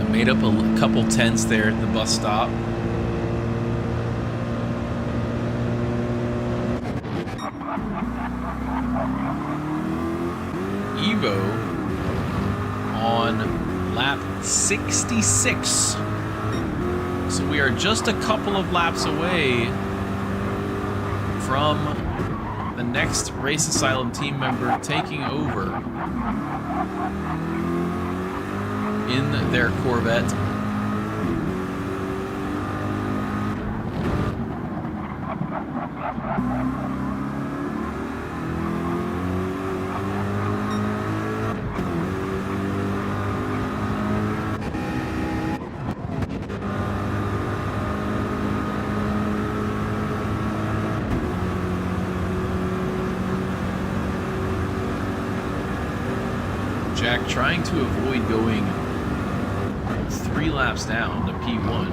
Made up a couple tenths there at the bus stop. Evo on lap 66. So we are just a couple of laps away from the next Race Asylum team member taking over in their Corvette. Jack trying to avoid going 3 laps down to P1.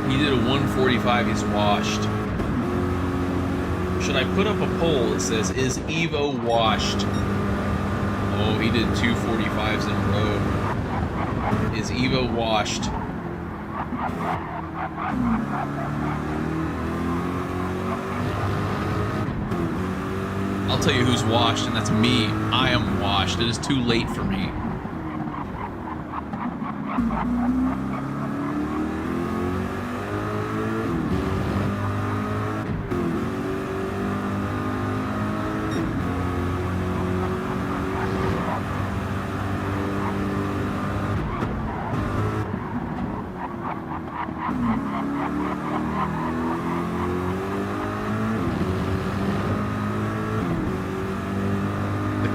He did a 145, he's washed. Should I put up a poll that says, is Evo washed? Oh, he did 245s in a row. Is Evo washed? I'll tell you who's washed, and that's me. I am washed. It is too late for me.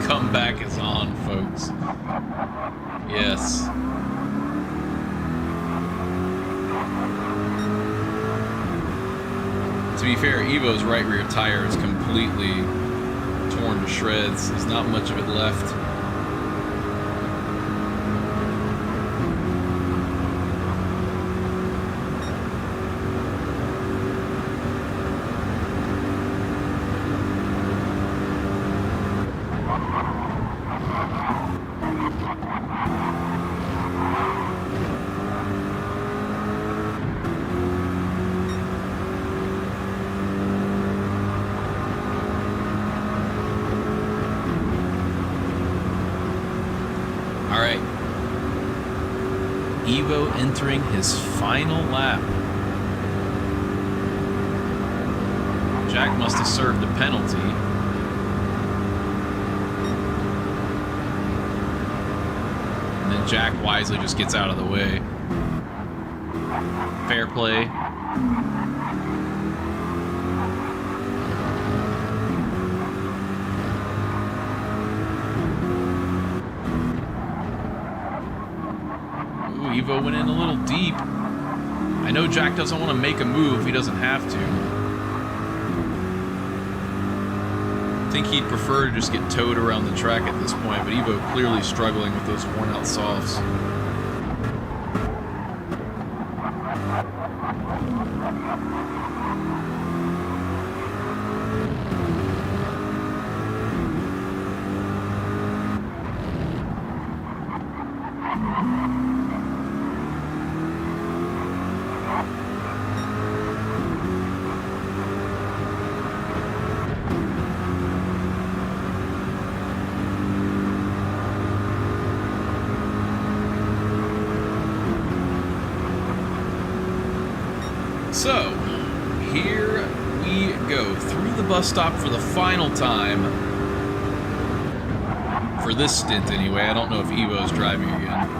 Comeback is on, folks. Yes. To be fair, Evo's right rear tire is completely torn to shreds. There's not much of it left. Alright. Evo entering his final lap. Jack must have served a penalty. And then Jack wisely just gets out of the way. Fair play. Evo went in a little deep. I know Jack doesn't want to make a move. He doesn't have to. I think he'd prefer to just get towed around the track at this point, but Evo clearly struggling with those worn out softs. So, here we go, through the bus stop for the final time. For this stint, anyway. I don't know if Evo's driving again.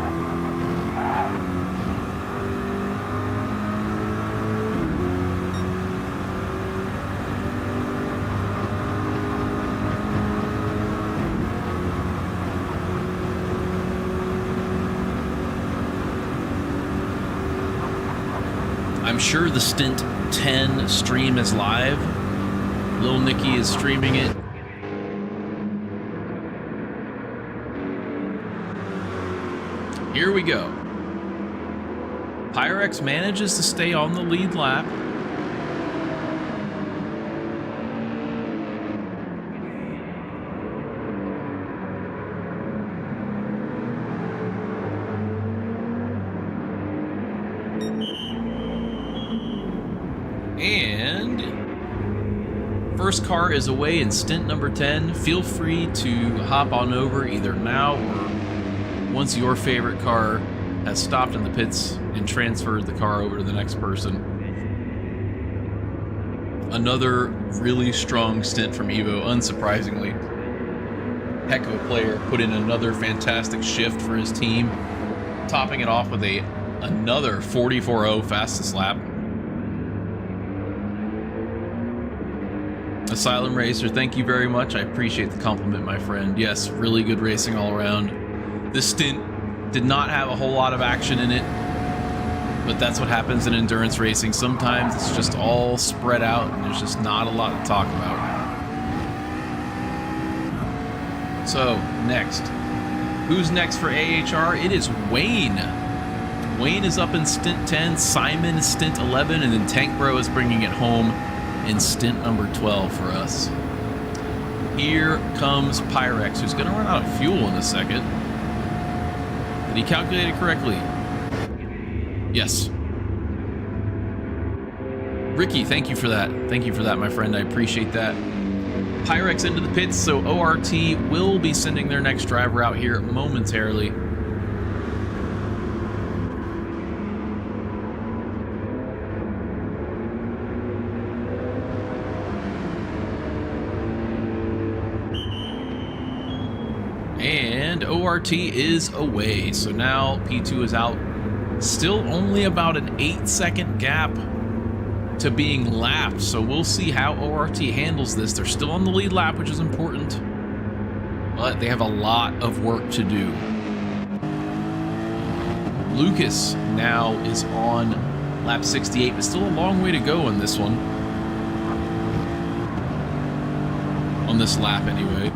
I'm sure the Stint 10 stream is live. Lil Nicky is streaming it. Here we go. Pyrex manages to stay on the lead lap. And first car is away in stint number 10. Feel free to hop on over either now or once your favorite car has stopped in the pits and transferred the car over to the next person. Another really strong stint from Evo, unsurprisingly. Heck of a player, put in another fantastic shift for his team, topping it off with another 44.0 fastest lap. Asylum Racer, thank you very much. I appreciate the compliment, my friend. Yes, really good racing all around. This stint did not have a whole lot of action in it, but that's what happens in endurance racing. Sometimes it's just all spread out and there's just not a lot to talk about. So, next. Who's next for AHR? It is Wayne. Wayne is up in stint 10, Simon is stint 11, and then Tank Bro is bringing it home in stint number 12 for us. Here comes Pyrex, who's going to run out of fuel in a second. Did he calculate it correctly? Yes. Ricky, thank you for that. Thank you for that, my friend. I appreciate that. Pyrex into the pits, so ORT will be sending their next driver out here momentarily. And ORT is away, so now P2 is out. Still only about an 8-second gap to being lapped, so we'll see how ORT handles this. They're still on the lead lap, which is important, but they have a lot of work to do. Lucas now is on lap 68, but still a long way to go on this one. On this lap, anyway.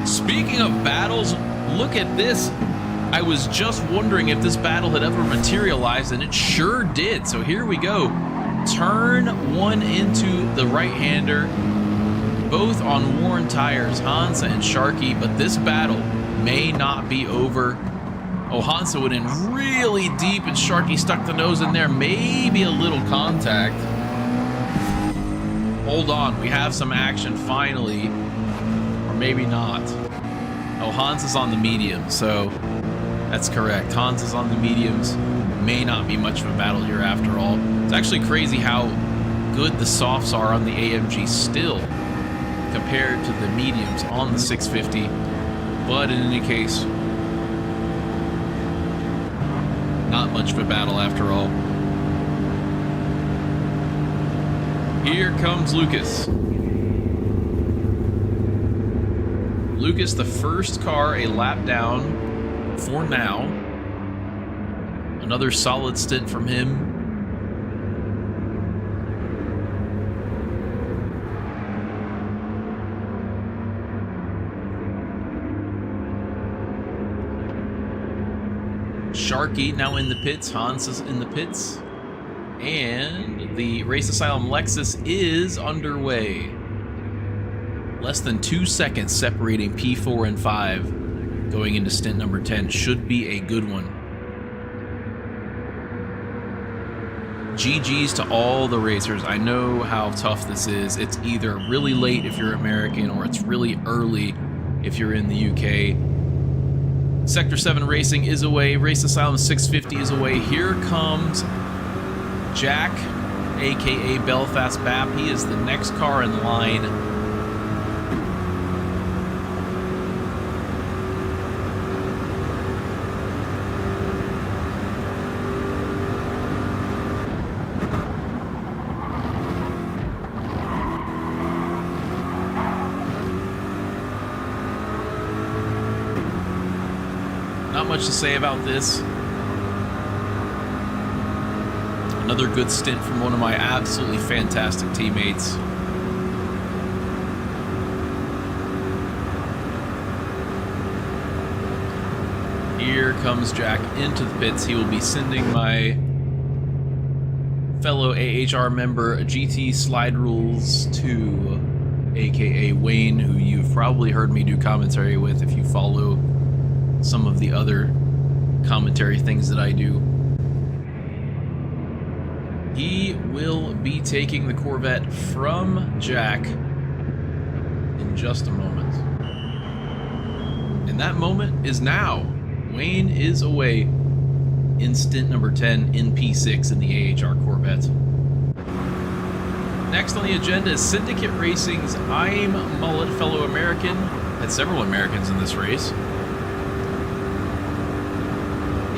Speaking of battles, look at this. I was just wondering if this battle had ever materialized, and it sure did. So here we go. Turn one into the right-hander, both on worn tires, Hansa and Sharky, but this battle may not be over. Oh, Hansa went in really deep, and Sharky stuck the nose in there. Maybe a little contact. Hold on, we have some action finally. Or maybe not. Oh, Hans is on the medium, so that's correct. Hans is on the mediums. May not be much of a battle here after all. It's actually crazy how good the softs are on the AMG still compared to the mediums on the 650. But in any case, not much of a battle after all. Here comes Lucas. Lucas, the first car a lap down for now. Another solid stint from him. Sharky now in the pits. Hans is in the pits. And the Race Asylum Lexus is underway. Less than 2 seconds separating P4 and 5 going into stint number 10. Should be a good one. GG's to all the racers. I know how tough this is. It's either really late if you're American or it's really early if you're in the UK. Sector 7 Racing is away. Race Asylum 650 is away. Here comes Jack, aka Belfast Bap. He is the next car in line. Not much to say about this. Another good stint from one of my absolutely fantastic teammates. Here comes Jack into the pits. He will be sending my fellow AHR member GT Slide Rules to aka Wayne, who you've probably heard me do commentary with if you follow some of the other commentary things that I do. He will be taking the Corvette from Jack in just a moment. And that moment is now. Wayne is away in stint number 10 in P6 in the AHR Corvette. Next on the agenda is Syndicate Racing's I'm Mullet, fellow American. Had several Americans in this race.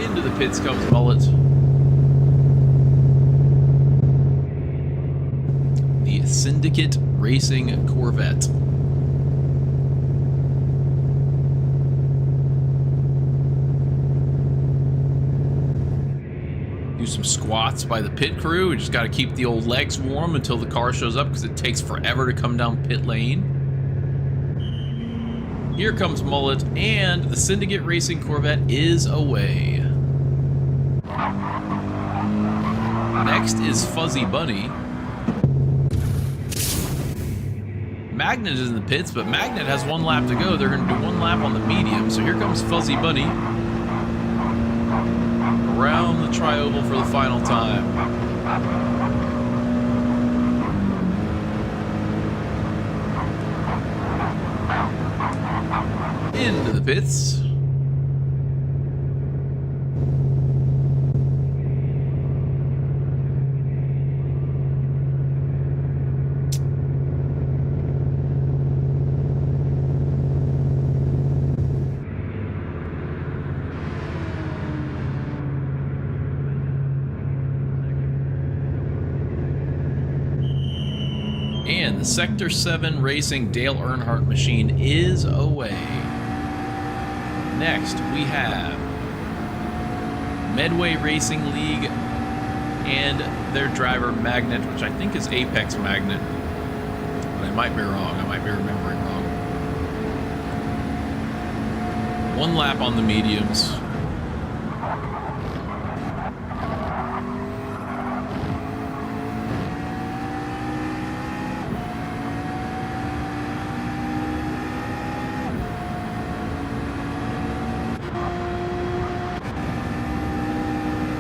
Into the pits comes Mullet. The Syndicate Racing Corvette. Do some squats by the pit crew. We just got to keep the old legs warm until the car shows up because it takes forever to come down pit lane. Here comes Mullet, and the Syndicate Racing Corvette is away. Next is Fuzzy Bunny. Magnet is in the pits, but Magnet has one lap to go. They're going to do one lap on the medium. So here comes Fuzzy Bunny. Around the tri-oval for the final time. Into the pits. And the Sector 7 Racing Dale Earnhardt machine is away. Next, we have Medway Racing League and their driver Magnet, which I think is Apex Magnet. But I might be wrong. I might be remembering wrong. One lap on the mediums.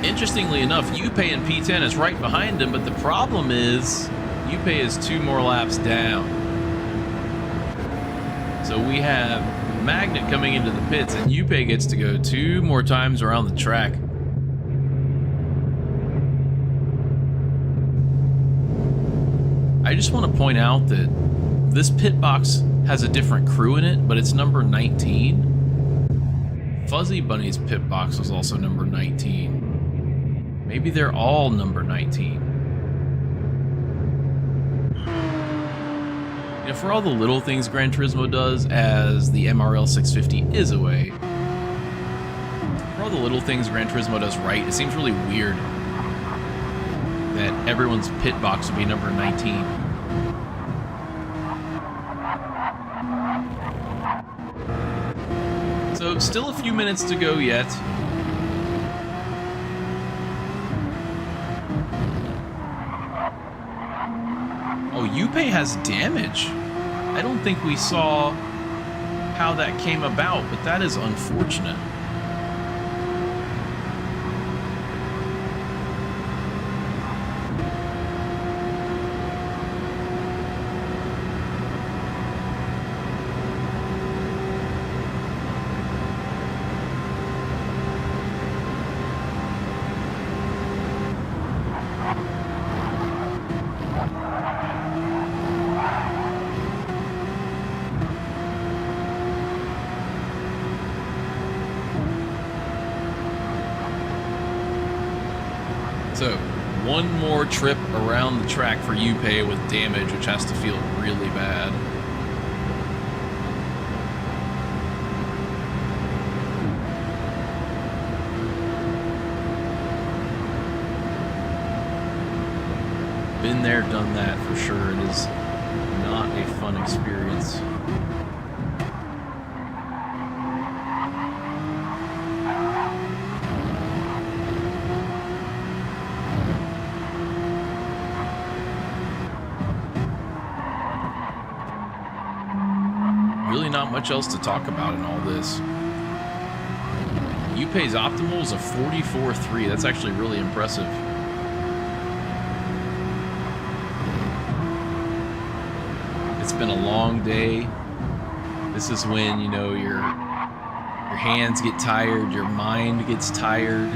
Interestingly enough, Yuppie in P10 is right behind him, but the problem is Yuppie is 2 more laps down. So we have Magnet coming into the pits, and Yuppie gets to go 2 more times around the track. I just want to point out that this pit box has a different crew in it, but it's number 19. Fuzzy Bunny's pit box was also number 19. Maybe they're all number 19. You know, for all the little things Gran Turismo does, as the MRL 650 is away, for all the little things Gran Turismo does right, it seems really weird that everyone's pit box would be number 19. So, still a few minutes to go yet. Oh, Yuppie has damage. I don't think we saw how that came about, but that is unfortunate. So, one more trip around the track for Yuppie with damage, which has to feel really bad. Been there, done that for sure. It is not a fun experience. Really not much else to talk about in all this. Yuppie's optimal is a 44.3. That's actually really impressive. It's been a long day. This is when, you know, your hands get tired, your mind gets tired.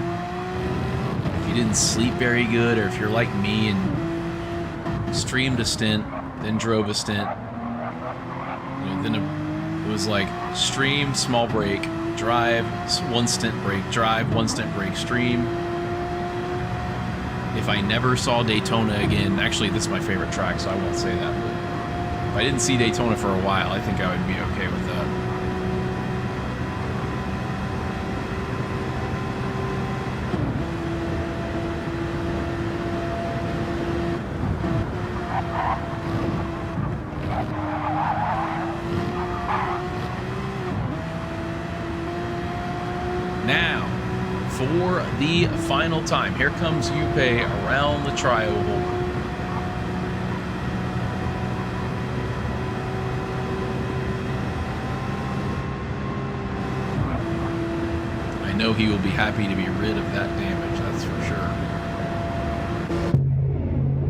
If you didn't sleep very good, or if you're like me and streamed a stint, then drove a stint, you know, then it was like stream, small break, drive, one stint break, drive, one stint break, stream. If I never saw Daytona again, actually this is my favorite track, so I won't say that, but if I didn't see Daytona for a while, I think I would be okay with that. Now, for the final time, here comes Yuppie around the tri-oval. I know he will be happy to be rid of that damage, that's for sure.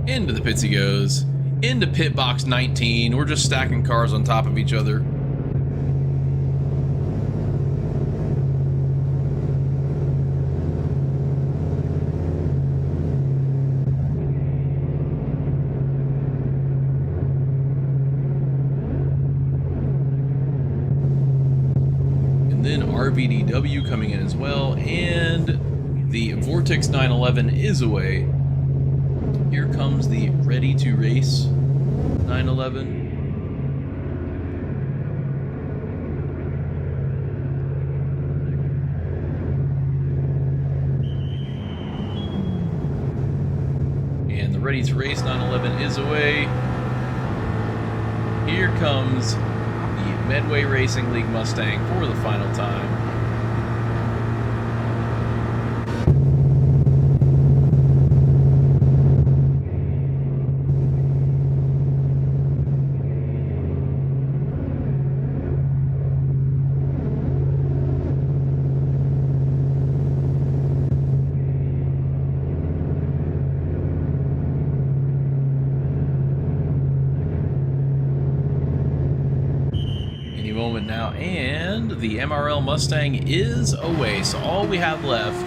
Into the pits he goes. Into pit box 19. We're just stacking cars on top of each other. RVDW coming in as well, and the Vortex 911 is away. Here comes the ready to race 911. And the ready to race 911 is away. Here comes the Medway Racing League Mustang for the final time. Moment now, and the MRL Mustang is away, so all we have left,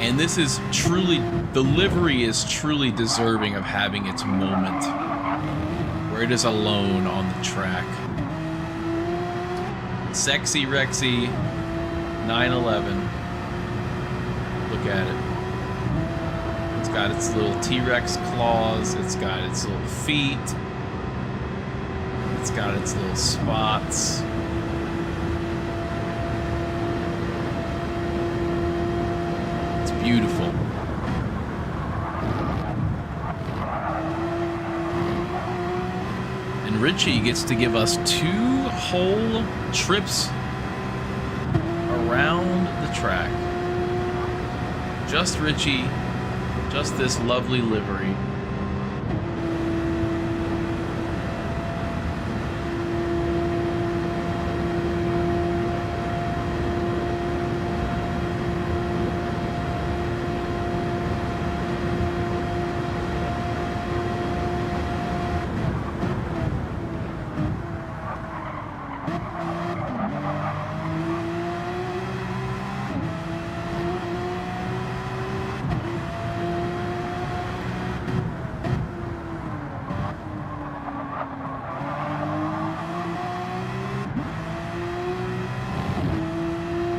and this is truly, the livery is truly deserving of having its moment where it is alone on the track. Sexy Rexy 911, look at it. It's got its little T-Rex claws, it's got its little feet. It's got its little spots. It's beautiful. And Richie gets to give us 2 whole trips around the track. Just Richie, just this lovely livery.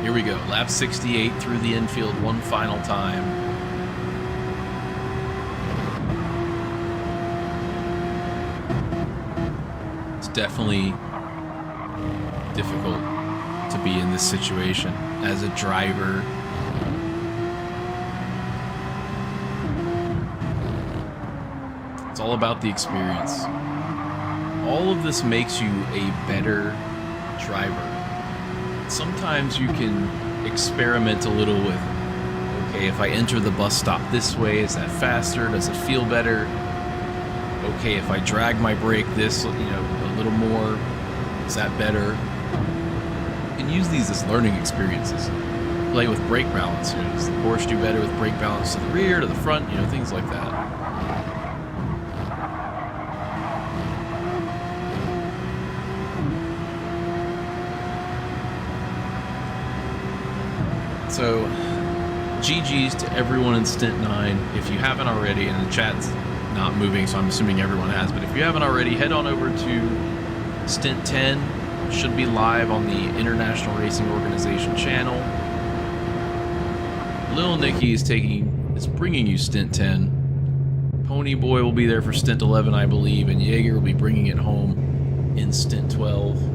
Here we go, lap 68 through the infield one final time. It's definitely difficult to be in this situation as a driver. It's all about the experience. All of this makes you a better driver. Sometimes you can experiment a little with, okay, if I enter the bus stop this way, is that faster? Does it feel better? Okay, if I drag my brake this, a little more, is that better? You can use these as learning experiences. Play with brake balance. Does the Porsche do better with brake balance to the rear, to the front? Things like that. So, GG's to everyone in Stint 9. If you haven't already, and the chat's not moving, so I'm assuming everyone has, but if you haven't already, head on over to Stint 10. It should be live on the International Racing Organization channel. Lil Nicky is bringing you Stint 10. Pony Boy will be there for Stint 11, I believe, and Jaeger will be bringing it home in Stint 12.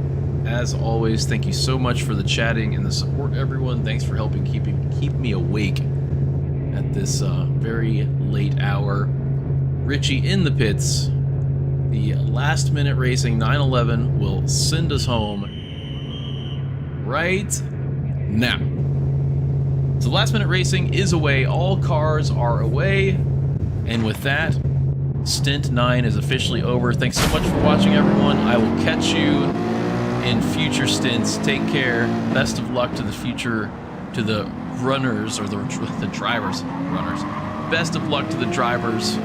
As always, thank you so much for the chatting and the support, everyone. Thanks for helping keep me awake at this very late hour. Richie in the pits. The last minute racing 911 will send us home right now. So last minute racing is away. All cars are away. And with that, Stint 9 is officially over. Thanks so much for watching, everyone. I will catch you in future stints. Take care. Best of luck to the runners, or the drivers. Best of luck to the drivers